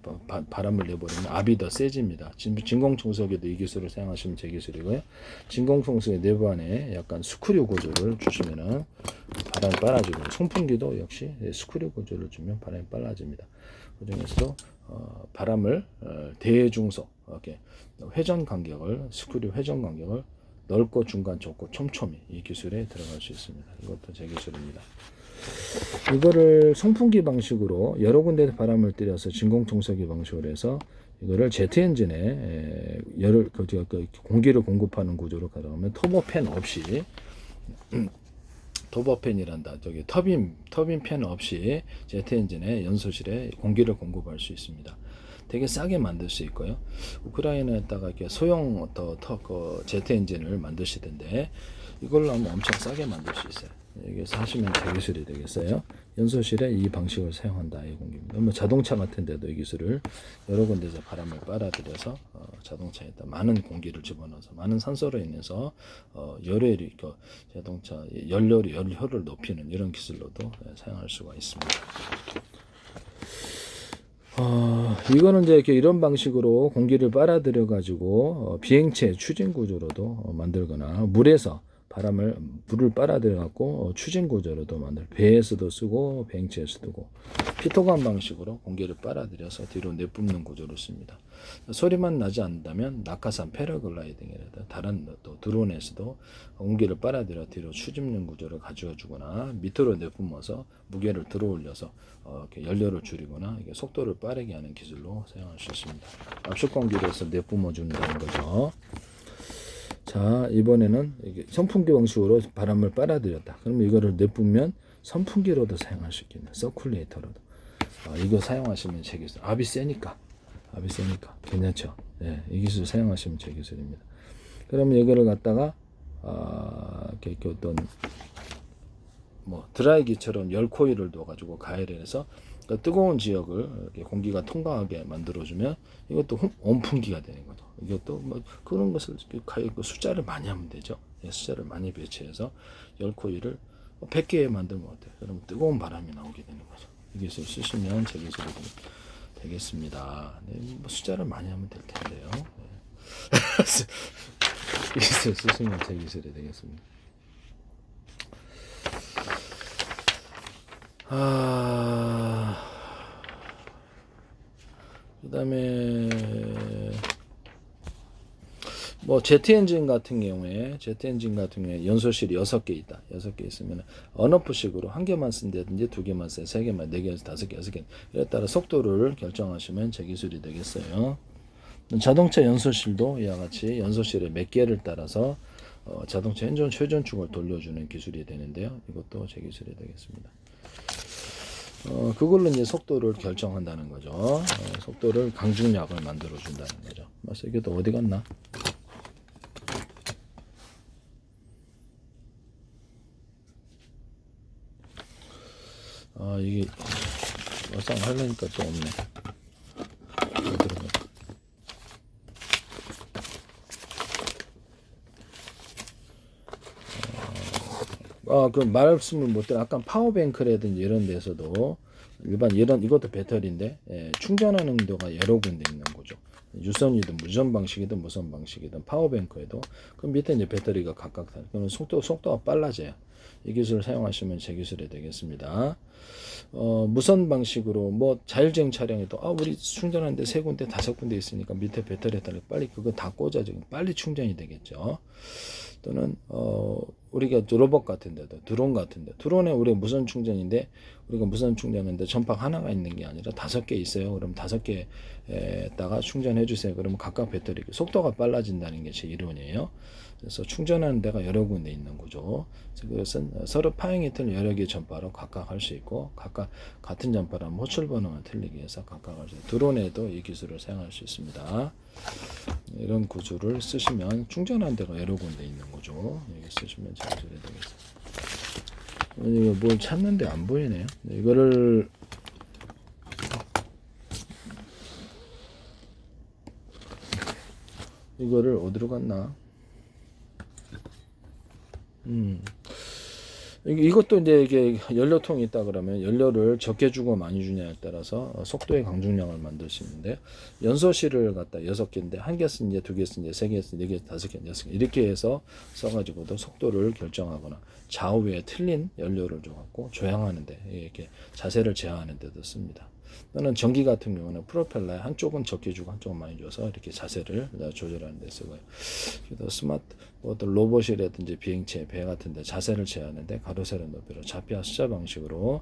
바람을 내버리면 압이 더 세집니다. 진공 청소기도 이 기술을 사용하시면 제 기술이고요. 진공 청소기 내부 안에 약간 스크류 구조를 주시면은 바람이 빨아지고, 송풍기도 역시 스크류 구조를 주면 바람이 빨아집니다. 그 중에서도 바람을 대중속 이렇게 회전 간격을, 스크류 회전 간격을 넓고 중간, 좁고 촘촘히 이 기술에 들어갈 수 있습니다. 이것도 제 기술입니다. 이거를 송풍기 방식으로 여러 군데 바람을 들여서 진공 청소기 방식으로 해서 이거를 제트 엔진에 공기를 공급하는 구조로 가져가면 터보팬 없이, 터보팬이란다. 터빈 팬 없이 제트 엔진의 연소실에 공기를 공급할 수 있습니다. 되게 싸게 만들 수 있고요. 우크라이나에다가 이렇게 소형 제트 엔진을 만드시던데 이걸로 하면 엄청 싸게 만들 수 있어요. 여기서 하시면 제 기술이 되겠어요. 연소실에 이 방식을 사용한다, 이 공기입니다. 뭐 자동차 같은 데도 이 기술을 여러 군데서 바람을 빨아들여서 자동차에다 많은 공기를 집어넣어서 많은 산소로 인해서 열효율이, 자동차 연료를 높이는 이런 기술로도 사용할 수가 있습니다. 이거는 이제 이런 방식으로 공기를 빨아들여 가지고 비행체 추진 구조로도 만들거나, 물을 빨아들여 갖고 추진 구조로도 배에서도 쓰고 배행체에서도 쓰고, 피토감 방식으로 공기를 빨아들여서 뒤로 내뿜는 구조를 씁니다. 소리만 나지 않는다면 낙하산 패러글라이딩이라든 다른 또 드론에서도 공기를 빨아들여 뒤로 추집는 구조를 가져와 주거나, 밑으로 내뿜어서 무게를 들어 올려서 이렇게 연료를 줄이거나 이게 속도를 빠르게 하는 기술로 사용할 수 있습니다. 압축 공기를 해서 내뿜어 준다는 거죠. 자, 이번에는 이게 선풍기 방식으로 바람을 빨아들였다. 그러면 이거를 내뿜으면 선풍기로도 사용할 수 있겠네. 서큘레이터로도. 이거 사용하시면 제 기술. 압이 세니까 괜찮죠. 네, 이 기술 사용하시면 제 기술입니다. 그러면 이거를 갖다가 이렇게 어떤 드라이기처럼 열 코일을 넣어가지고 가열을 해서 뜨거운 지역을 이렇게 공기가 통과하게 만들어주면 이것도 온풍기가 되는 거죠. 이것도 그런 것을 숫자를 많이 하면 되죠. 숫자를 많이 배치해서 열 코일을 100개 만들면 어때요? 그러면 뜨거운 바람이 나오게 되는 거죠. 이 기술 쓰시면 제 기술이 되겠습니다. 네, 숫자를 많이 하면 될 텐데요. 네. 이 기술 쓰시면 제 기술이 되겠습니다. 그 다음에 제트 엔진 같은 경우에 연소실이 6개 있다. 6개 있으면 언오프식으로 한 개만 쓴다든지 2개만 써요. 3개만, 4개, 5개, 6개. 이에 따라 속도를 결정하시면 제 기술이 되겠어요. 자동차 연소실도 이와 같이 연소실의 몇 개를 따라서 자동차 회전축을 돌려주는 기술이 되는데요. 이것도 제 기술이 되겠습니다. 그걸로 이제 속도를 결정한다는 거죠. 속도를 강중약을 만들어 준다는 거죠. 맞아, 이게 또 어디 갔나? 이게 막상 하려니까 또 없네. 그 말씀을 못 드려. 아까 파워뱅크라든지 이런 데서도 일반 이런 이것도 배터리인데 충전하는 데가 여러 군데 있는 거죠. 유선이든 무선 방식이든 무선 방식이든 파워뱅크에도 그 밑에 이제 배터리가 각각 다. 그러면 속도가 빨라져요. 이 기술을 사용하시면 제 기술이 되겠습니다. 무선 방식으로 뭐 자율주행 차량에도 우리 충전하는데 3군데 5군데 있으니까 밑에 배터리 달려 빨리 그거 다 꽂아서 빨리 충전이 되겠죠. 또는 우리가 로봇 같은데도 드론 같은데 드론에 우리 무선 충전인데 우리가 무선 충전하는데 전파가 하나가 있는 게 아니라 5개 있어요. 그럼 5개에다가 충전해 주세요. 그러면 각각 배터리 속도가 빨라진다는 게 제 이론이에요. 그래서 충전하는 데가 여러 군데 있는 거죠. 그것은 서로 파행이 틀린 여러 개의 전파로 각각 할 수 있고 각각 같은 전파라면 호출 번호가 틀리기 위해서 각각 할 수 있어요. 드론에도 이 기술을 사용할 수 있습니다. 이런 구조를 쓰시면 충전하는 데가 여러 군데 있는 거죠. 여기 쓰시면 잘 되겠습니다. 이거 뭘 찾는데 안 보이네요. 이거를 어디로 갔나? 이것도 이제 이게 연료통이 있다 그러면 연료를 적게 주고 많이 주냐에 따라서 속도의 강중량을 만들 수 있는데 연소실을 갖다 6개인데 1개 쓴 이제 2개 쓴 이제 3개 쓴 4개 5개 6개 이렇게 해서 써가지고도 속도를 결정하거나 좌우에 틀린 연료를 줘갖고 조향하는데 이렇게 자세를 제어하는 데도 씁니다. 또는 전기 같은 경우는 프로펠러에 한쪽은 적게 주고 한쪽은 많이 줘서 이렇게 자세를 조절하는 데 쓰고요. 그래서 스마트 로봇이라든지 비행체, 배 같은 데 자세를 제어하는데 가로 세로 높이로 좌표와 숫자 방식으로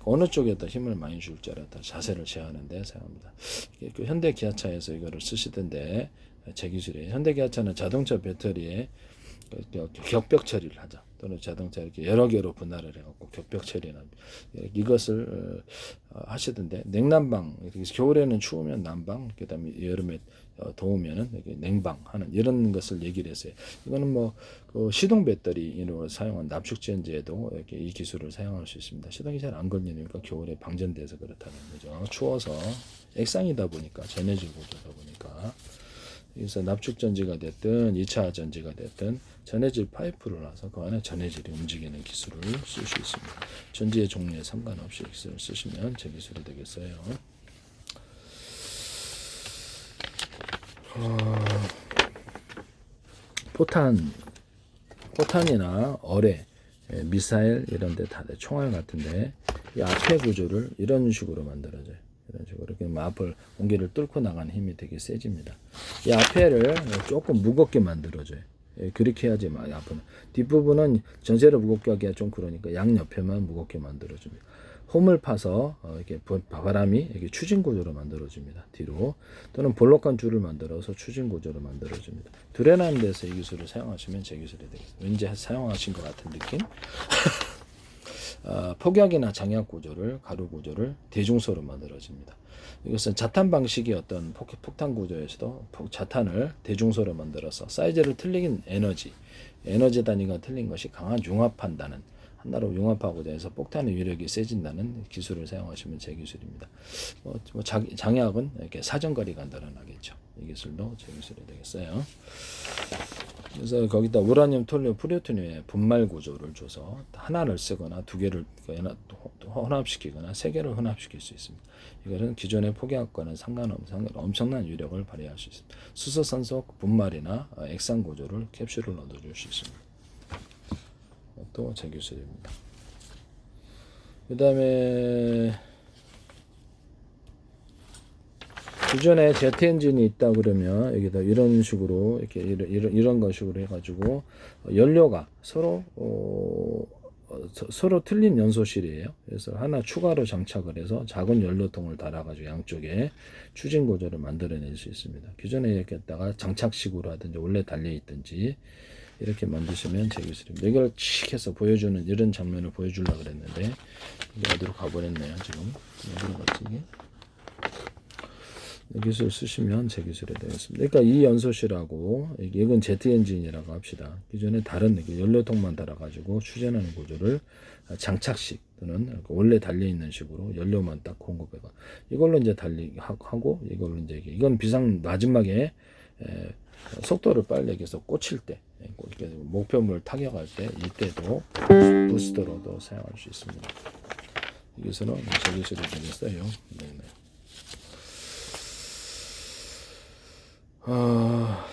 어느 쪽에 더 힘을 많이 줄지 알았다 자세를 제어하는 데 사용합니다. 그 현대 기아차에서 이거를 쓰시던데 제 기술이에요. 현대 기아차는 자동차 배터리에 격벽 처리를 하죠. 또는 자동차 이렇게 여러 개로 분할을 해갖고 격벽 처리나 이것을 하시던데 냉난방 겨울에는 추우면 난방 그다음에 여름에 더우면은 이렇게 냉방 하는 이런 것을 얘기를 했어요. 이거는 그 시동 배터리로 사용한 납축전지에도 이렇게 이 기술을 사용할 수 있습니다. 시동이 잘 안 걸리니까 겨울에 방전돼서 그렇다는 거죠. 추워서 액상이다 보니까 전해질 구조다 보니까. 그래서 납축전지가 됐든 2차 전지가 됐든 전해질 파이프를 놔서 그 안에 전해질이 움직이는 기술을 쓸 수 있습니다. 전지의 종류에 상관없이 기술을 쓰시면 제 기술이 되겠어요. 포탄이나 어뢰, 미사일 이런 데 다 총알 같은데 이 앞에 구조를 이런 식으로 만들어져요. 이런 식으로 이렇게 앞을 공기를 뚫고 나가는 힘이 되게 세집니다. 이 앞에를 조금 무겁게 만들어줘요. 그렇게 해야지 앞은 뒷부분은 전체를 무겁게 하기가 좀 그러니까 양옆에만 무겁게 만들어줍니다. 홈을 파서 이렇게 바람이 이렇게 추진 구조로 만들어줍니다. 뒤로 또는 볼록한 줄을 만들어서 추진 구조로 만들어줍니다. 드레나는 데서 이 기술을 사용하시면 제 기술이 되겠습니다. 왠지 사용하신 것 같은 느낌? 폭약이나 장약 구조를 가루 구조를 대중소로 만들어집니다. 이것은 자탄 방식의 어떤 폭탄 구조에서도 자탄을 대중소로 만들어서 사이즈를 틀린 에너지 단위가 틀린 것이 강한 융합한다는 하나로 융합하고자 해서 폭탄의 위력이 세진다는 기술을 사용하시면 제 기술입니다. 장약은 이렇게 사정거리가 늘어나겠죠. 이 기술도 제 기술이 되겠어요. 그래서 거기다 우라늄, 톨륨, 플루토늄의 분말 구조를 줘서 하나를 쓰거나 2개를 혼합시키거나 3개를 혼합시킬 수 있습니다. 이거는 기존의 폭약과는 상관없는 엄청난 위력을 발휘할 수 있습니다. 수소산소 분말이나 액상 구조를 캡슐을 넣어줄 수 있습니다. 또 제 기술입니다. 그 다음에 기존에 제트 엔진이 있다 그러면 여기다 이런 식으로 이렇게 이런 것식으로 해가지고 연료가 서로 서로 틀린 연소실이에요. 그래서 하나 추가로 장착을 해서 작은 연료통을 달아가지고 양쪽에 추진 구조를 만들어낼 수 있습니다. 기존에 이렇게 했다가 장착식으로 하든지 원래 달려있든지 이렇게 만드시면 제 기술입니다. 이걸 칙 해서 보여주는 이런 장면을 보여주려고 그랬는데 이게 어디로 가버렸네요. 지금 어디로 갔지 이게? 이 기술 쓰시면 제 기술이 되겠습니다. 그러니까 이 연소실하고 이건 제트 엔진이라고 합시다. 기존에 다른 연료통만 달아가지고 추진하는 구조를 장착식 또는 원래 달려있는 식으로 연료만 딱 공급해가 이걸로 이제 달리하고 이걸로 이제 이건 비상 마지막에 속도를 빨리 해서 꽂힐 때 이렇게 목표물 타격할 때 이때도 부스터로도 사용할 수 있습니다. 이 기술은 제 기술이 되겠어요. 네네.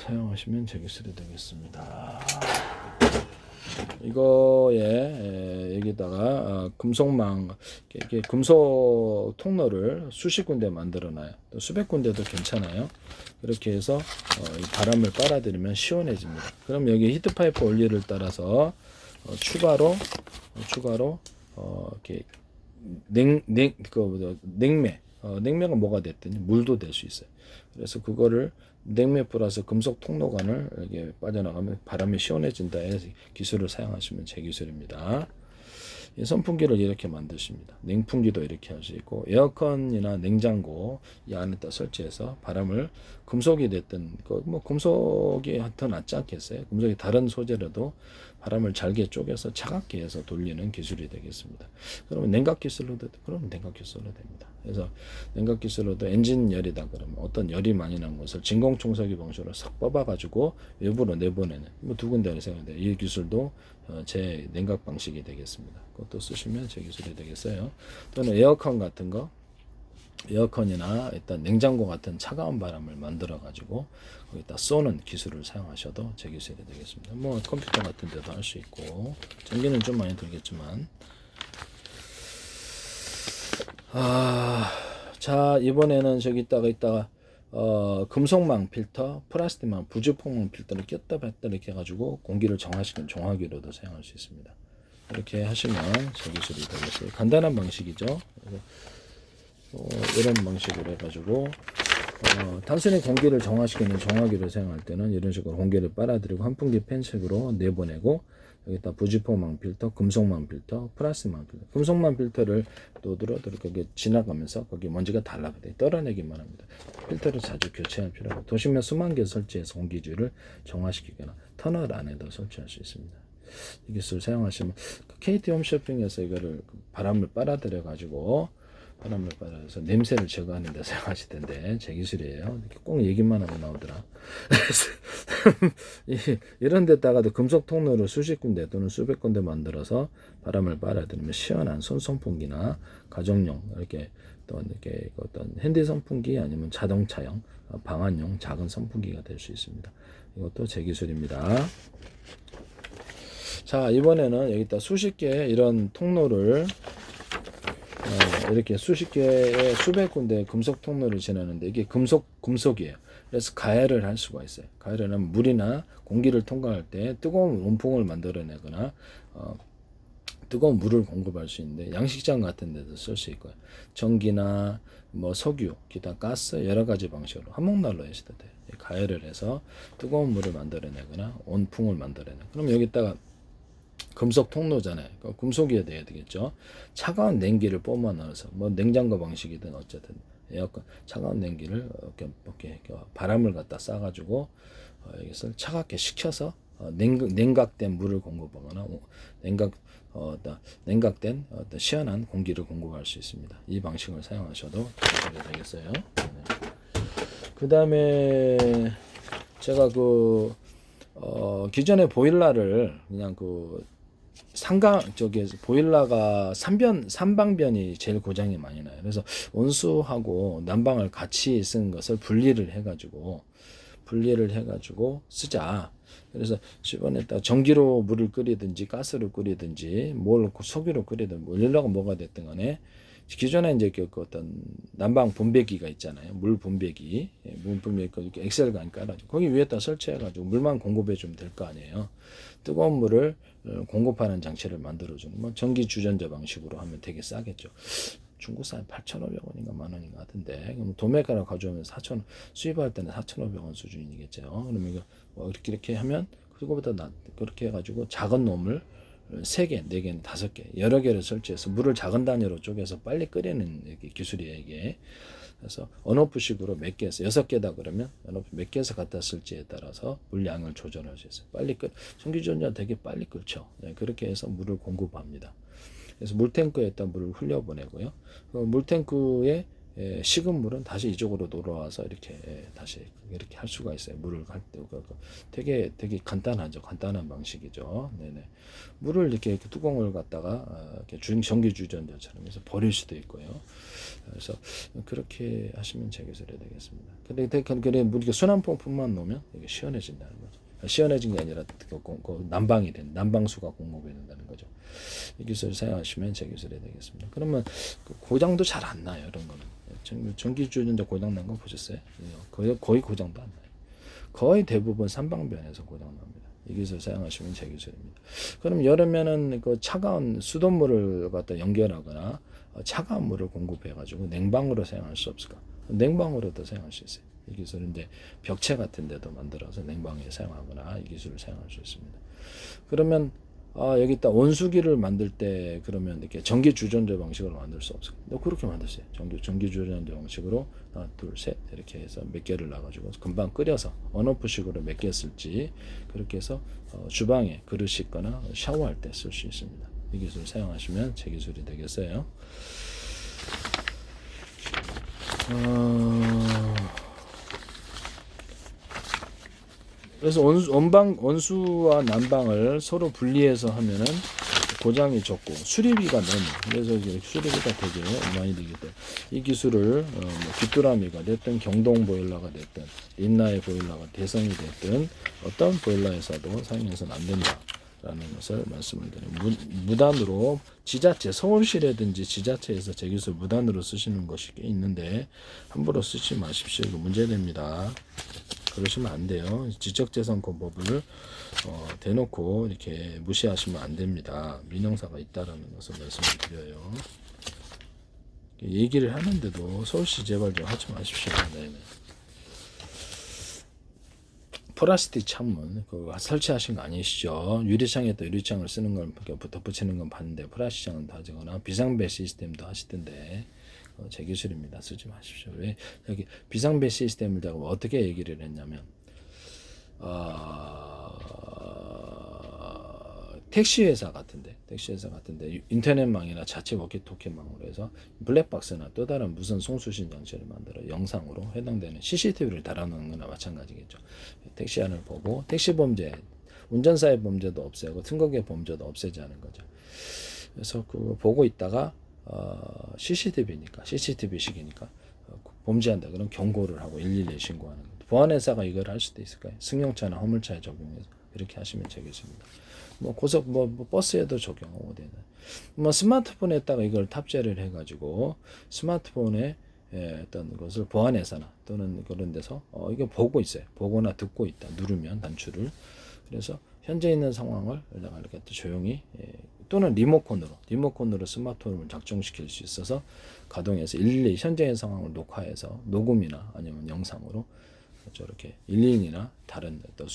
사용하시면 제 기술이 되겠습니다. 이거에 여기다가 금속망 이렇게 금속 통로를 수십 군데 만들어놔요. 또 수백 군데도 괜찮아요. 그렇게 해서 바람을 빨아들이면 시원해집니다. 그럼 여기 히트파이프 원리를 따라서 추가로 이렇게 냉매가 뭐가 됐든지 물도 될 수 있어요. 그래서 그거를 냉매 플러스 금속 통로관을 이렇게 빠져나가면 바람이 시원해진다 해서 기술을 사용하시면 제 기술입니다. 이 선풍기를 이렇게 만드십니다. 냉풍기도 이렇게 할 수 있고 에어컨이나 냉장고 이 안에다 설치해서 바람을 금속이 됐든 뭐 금속이 더 낫지 않겠어요? 금속이 다른 소재라도 바람을 잘게 쪼개서 차갑게 해서 돌리는 기술이 되겠습니다. 그러면 냉각 기술로도 됩니다. 그래서 냉각 기술로도 엔진 열이다 그러면 어떤 열이 많이 난 것을 진공 청소기 방식으로 싹 뽑아가지고 외부로 내보내는 뭐 두 군데를 사용하는데 이 기술도 제 냉각 방식이 되겠습니다. 그것도 쓰시면 제 기술이 되겠어요. 또는 에어컨 같은 거, 에어컨이나 일단 냉장고 같은 차가운 바람을 만들어 가지고 거기다 쏘는 기술을 사용하셔도 제 기술이 되겠습니다. 뭐 컴퓨터 같은 데도 할 수 있고 전기는 좀 많이 들겠지만 자 이번에는 저기 있다가 금속망 필터, 플라스틱망, 부직포망 필터를 꼈다 뺐다 이렇게 해가지고 공기를 정화시키는 정화기로도 사용할 수 있습니다. 이렇게 하시면 제 기술이 되겠어요. 간단한 방식이죠. 이런 방식으로 해가지고 단순히 공기를 정화시키는 정화기를 사용할 때는 이런 식으로 공기를 빨아들이고 환풍기 팬식으로 내보내고 여기다 부직포망 필터, 금속망 필터, 플라스틱망 필터. 금속망 필터를 놓들어도 이렇게 지나가면서 거기 먼지가 달라붙어 떨어내기만 합니다. 필터를 자주 교체할 필요가 없고 도심에 수만 개 설치해서 공기질을 정화시키거나 터널 안에도 설치할 수 있습니다. 이 기술 사용하시면 KT 홈쇼핑에서 이거를 바람을 빨아들여 가지고 바람을 빨아서 냄새를 제거하는 데 사용하실 텐데 제 기술이에요. 꼭 얘기만 하면 나오더라. 이런 데다가도 금속 통로를 수십 군데 또는 수백 군데 만들어서 바람을 빨아들이면 시원한 손선풍기나 가정용 이렇게 또 이렇게 어떤 핸디 선풍기 아니면 자동차용 방안용 작은 선풍기가 될 수 있습니다. 이것도 제 기술입니다. 자 이번에는 여기다 수십 개 이런 통로를 이렇게 수십 개의 수백 군데 금속 통로를 지나는데 이게 금속이에요. 그래서 가열을 할 수가 있어요. 가열을 하면 물이나 공기를 통과할 때 뜨거운 온풍을 만들어내거나 뜨거운 물을 공급할 수 있는데 양식장 같은 데도 쓸 수 있고요. 전기나 뭐 석유, 기타 가스 여러 가지 방식으로 한목난로 해서도 돼요. 가열을 해서 뜨거운 물을 만들어내거나 온풍을 만들어내. 그럼 여기다가 금속 통로잖아요. 금속이어야 되겠죠. 차가운 냉기를 뿜어 넣어서 뭐 냉장고 방식이든 어쨌든 에어컨 차가운 냉기를 이렇게 바람을 갖다 쏴가지고 여기서 차갑게 식혀서 냉각된 물을 공급하거나 냉각된 어떤 시원한 공기를 공급할 수 있습니다. 이 방식을 사용하셔도 되겠어요. 네. 그 다음에 제가 기존의 보일러를 그냥 보일러가 삼방변이 제일 고장이 많이 나요. 그래서 온수하고 난방을 같이 쓴 것을 분리를 해가지고 쓰자. 그래서 집안에다 전기로 물을 끓이든지 가스로 끓이든지 석유로 끓이든 원료가 뭐가 됐든 간에 기존에 이제 그 어떤 난방 분배기가 있잖아요. 물 분배기, 물 분배기 이렇게 엑셀간 깔아가지고 거기 위에다 설치해가지고 물만 공급해주면 될 거 아니에요. 뜨거운 물을 공급하는 장치를 만들어주는 뭐 전기 주전자 방식으로 하면 되게 싸겠죠. 중국산 8,500원인가 만 원인가 하던데 그럼 도매가로 가져오면 4,000원 수입할 때는 4,500원 수준이겠죠. 그러면 이거 뭐 이렇게 하면 그거보다 그렇게 해가지고 작은 놈을 3개, 4개, 5개 여러 개를 설치해서 물을 작은 단위로 쪼개서 빨리 끓이는 기술이에요 이게. 그래서 언오프식으로 몇 개에서 6개다 그러면 언오프 몇 개에서 갖다 쓸지에 따라서 물량을 조절할 수 있어요. 빨리 전기전자 되게 빨리 끓죠. 네, 그렇게 해서 물을 공급합니다. 그래서 물탱크에다 물을 흘려보내고요. 물탱크에 식은 물은 다시 이쪽으로 돌아와서 이렇게 다시 이렇게 할 수가 있어요. 물을 갈 때 되게 간단하죠. 간단한 방식이죠. 네네. 물을 이렇게 뚜껑을 갖다가 이렇게 전기 주전자처럼 해서 버릴 수도 있고요. 그래서 그렇게 하시면 제기술이 되겠습니다. 근데 물이 순환pom프만 놓으면 이게 시원해진다는 거죠. 시원해진 게 아니라 난방이 된 난방수가 공급이 된다는 거죠. 이 기술을 사용하시면 제 기술이 되겠습니다. 그러면 고장도 잘 안 나요. 이런 거는 전기 주전자 고장 난 거 보셨어요? 거의 고장도 안 나요. 거의 대부분 삼방변에서 고장 납니다. 이 기술 사용하시면 제 기술입니다. 그럼 여름에는 그 차가운 수돗물을 갖다 연결하거나 차가운 물을 공급해 가지고 냉방으로 사용할 수 없을까? 냉방으로도 사용할 수 있어요. 이 기술인데 벽체 같은 데도 만들어서 냉방에 사용하거나 이 기술을 사용할 수 있습니다. 그러면 여기다 온수기를 만들 때 그러면 이렇게 전기 주전자 방식으로 만들 수 없을까? 그렇게 만드세요. 전기 주전자 방식으로 하나, 둘, 셋 이렇게 해서 몇 개를 놔가지고 금방 끓여서 언오프식으로 몇 개 쓸지 그렇게 해서 주방에 그릇 씻거나 샤워할 때 쓸 수 있습니다. 이 기술을 사용하시면 제 기술이 되겠어요. 그래서 온수와 난방을 서로 분리해서 하면은 고장이 적고 수리비가 너무 그래서 이제 수리비가 되게 많이 되기 때문에 이 기술을 뭐 귀뚜라미가 됐든 경동 보일러가 됐든 린나의 보일러가 대성이 됐든 어떤 보일러에서도 사용해서는 안 된다라는 것을 말씀을 드려요. 무단으로 지자체 서울시라든지 지자체에서 제 기술 무단으로 쓰시는 것이 꽤 있는데 함부로 쓰지 마십시오. 이거 문제됩니다. 그러시면 안 돼요. 지적재산권법을 대놓고 이렇게 무시하시면 안 됩니다. 민형사가 있다라는 것을 말씀을 드려요. 얘기를 하는데도 서울시 제발 좀 하지 마십시오. 네네. 플라스틱 창문 그거 설치하신 거 아니시죠? 유리창에도 유리창을 쓰는 걸 덧붙이는 건 봤는데 플라스틱 창은 다지거나 비상배 시스템도 하시던데 제 기술입니다. 쓰지 마십시오. 왜 여기 비상배 시스템을 제가 어떻게 얘기를 했냐면 택시 회사 같은데 인터넷망이나 자체 워키토키망으로 해서 블랙박스나 또 다른 무선 송수신 장치를 만들어 영상으로 해당되는 CCTV를 달아놓는 거나 마찬가지겠죠. 택시 안을 보고 택시 범죄, 운전사의 범죄도 없애고 승객의 범죄도 없애자는 거죠. 그래서 그거 보고 있다가 CCTV식이니까 범죄한다 그럼 경고를 하고 112에 신고하는 거죠. 보안회사가 이걸 할 수도 있을까요? 승용차나 화물차에 적용해서 이렇게 하시면 되겠습니다. 뭐 고속 버스에도 적용하고 되는 뭐 스마트폰에다가 이걸 탑재를 해가지고 스마트폰에 어떤 것을 보안회사나 또는 그런 데서 이거 보고 있어요. 보거나 듣고 있다. 누르면 단추를 그래서 현재 있는 상황을 내가 이렇게 또 조용히 또는 리모컨으로 스마트폰을 작동시킬 수 있어서 가동해서 112 현재의 상황을 녹화해서 녹음이나 아니면 영상으로 저렇게 112나 다른 또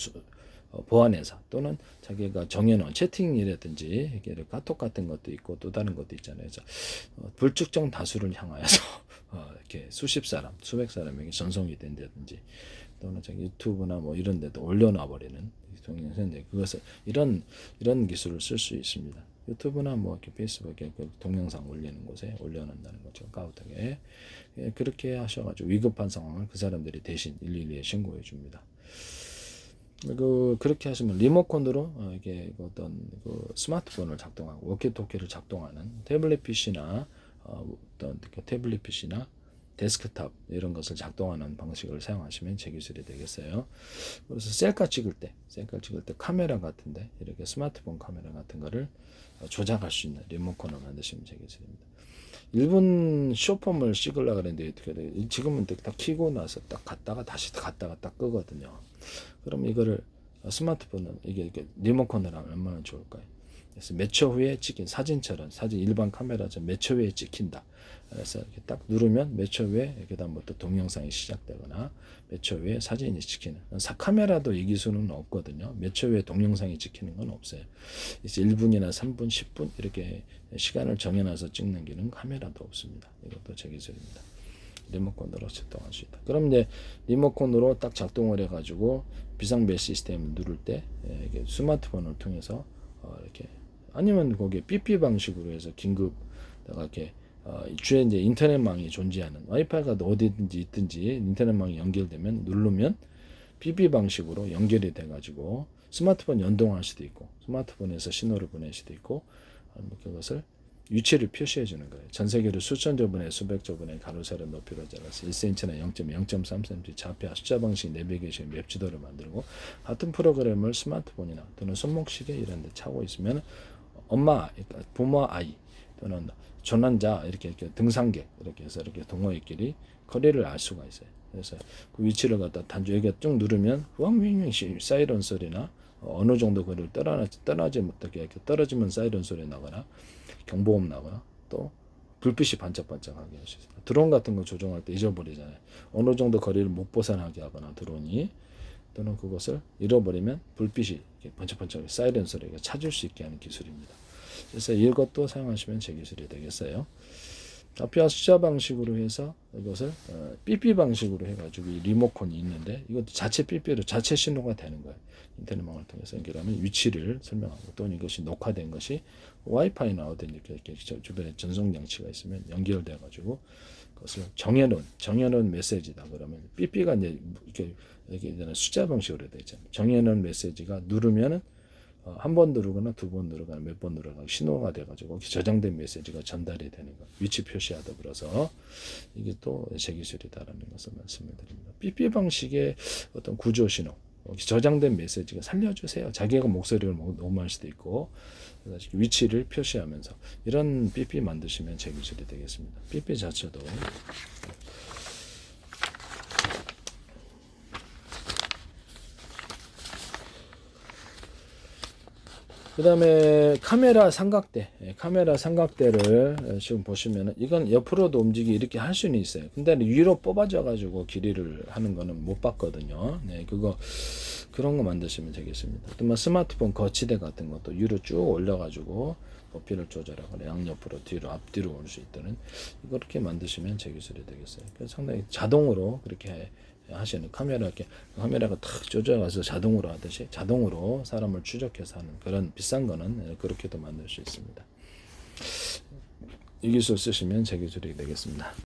보안회사 또는 자기가 정해놓은 채팅이라든지 카톡 같은 것도 있고 또 다른 것도 있잖아요. 그래서 불특정 다수를 향하여서 이렇게 수십 사람, 수백 사람에게 전송이 된다든지 또는 자기 유튜브나 뭐 이런 데도 올려놔 버리는 동영상인데 그것을 이런 기술을 쓸 수 있습니다. 유튜브나 뭐 이렇게 페이스북에 동영상 올리는 곳에 올려놓는다는 거죠. 까우하게 그렇게 하셔가지고 위급한 상황을 그 사람들이 대신 112에 신고해 줍니다. 그렇게 하시면 리모컨으로 이게 어떤 스마트폰을 작동하고 워키토키를 작동하는 태블릿 PC나 어떤 태블릿 PC나 데스크탑 이런 것을 작동하는 방식을 사용하시면 제 기술이 되겠어요. 그래서 셀카 찍을 때 카메라 같은데 이렇게 스마트폰 카메라 같은 거를 조작할 수 있는 리모컨을 만드시면 제 기술입니다. 1분 쇼폼을 찍으려고 그랬는데 어떻게 돼? 지금은 딱 키고 나서 딱 갔다가 다시 갔다가 딱 끄거든요. 그럼 이거를 스마트폰은 이게 리모컨으로 하면 얼마나 좋을까요? 그래서 몇 초 후에 찍힌 사진처럼 사진 일반 카메라처럼 몇 초 후에 찍힌다. 그래서 이렇게 딱 누르면 몇 초 후에 그다음부터 동영상이 시작되거나 몇 초 후에 사진이 찍히는. 카메라도 이 기술은 없거든요. 몇 초 후에 동영상이 찍히는 건 없어요. 이제 1분이나 3분, 10분 이렇게 시간을 정해놔서 찍는 기능 카메라도 없습니다. 이것도 제 기술입니다. 리모컨으로 작동할 수 있다. 그럼 이제 리모컨으로 딱 작동을 해가지고 비상벨 시스템을 누를 때 이게 스마트폰을 통해서 이렇게 아니면 거기에 삐삐 방식으로 해서 긴급 이렇게 주에 이제 인터넷망이 존재하는 와이파이가 어디든지 있든지 인터넷망이 연결되면 누르면 삐삐 방식으로 연결이 돼가지고 스마트폰 연동할 수도 있고 스마트폰에서 신호를 보낼 수도 있고 그것을 위치를 표시해 주는 거예요. 전 세계로 수천조 분의 수백조 분의 가로세로 높이로 잘라서 1cm나 0.0.3cm 좌표 숫자 방식 내비게이션 맵 지도를 만들고 같은 프로그램을 스마트폰이나 또는 손목시계 이런 데 차고 있으면 엄마, 그러니까 부모 아이 또는 전환자 이렇게 등산객 이렇게 해서 이렇게 동호회끼리 거리를 알 수가 있어요. 그래서 그 위치를 갖다 단지 여기가 쭉 누르면 후황윙윙 사이런 소리나 어느 정도 거리를 떠나지 못하게 이렇게 떨어지면 사이런 소리 나거나 경보음 나거나 또 불빛이 반짝반짝하게 할 수 있어요. 드론 같은 거 조종할 때 잊어버리잖아요. 어느 정도 거리를 못 벗어나게 하거나 드론이 또는 그것을 잃어버리면 불빛이 번쩍번쩍 사이렌 소리가 찾을 수 있게 하는 기술입니다. 그래서 이것도 사용하시면 제 기술이 되겠어요. 좌표와 숫자 방식으로 해서 이것을 삐삐 방식으로 해가지고 이 리모컨이 있는데 이것도 자체 삐삐로 자체 신호가 되는 거예요. 인터넷망을 통해서 연결하면 위치를 설명하고 또는 이것이 녹화된 것이 와이파이나 어디 이렇게 주변에 전송 장치가 있으면 연결돼 가지고 그것을 정해놓은 메시지다. 그러면 삐삐가 이제 이렇게 숫자 방식으로 되어 있잖아요. 정해놓은 메시지가 누르면은 한 번 누르거나 두 번 누르거나 몇 번 누르거나 신호가 돼가지고 저장된 메시지가 전달이 되는 거 위치 표시하다 그래서 이게 또 제 기술이다라는 것을 말씀을 드립니다. 삐삐 방식의 어떤 구조 신호 저장된 메시지가 살려주세요. 자기가 목소리를 녹음할 수도 있고 위치를 표시하면서 이런 삐삐 만드시면 제 기술이 되겠습니다. 삐삐 자체도 그 다음에 카메라 삼각대를 지금 보시면은 이건 옆으로도 움직이기 이렇게 할 수는 있어요. 근데 위로 뽑아져 가지고 길이를 하는 거는 못 봤거든요. 네, 그런 거 만드시면 되겠습니다. 또 스마트폰 거치대 같은 것도 위로 쭉 올려 가지고 높이를 조절하거나 양옆으로 뒤로 앞뒤로 올 수 있도록 이렇게 만드시면 제 기술이 되겠어요. 그래서 상당히 자동으로 그렇게 하시는 카메라가 탁 조져가서 자동으로 하듯이 자동으로 사람을 추적해서 하는 그런 비싼 거는 그렇게도 만들 수 있습니다. 이 기술 쓰시면 제 기술이 되겠습니다.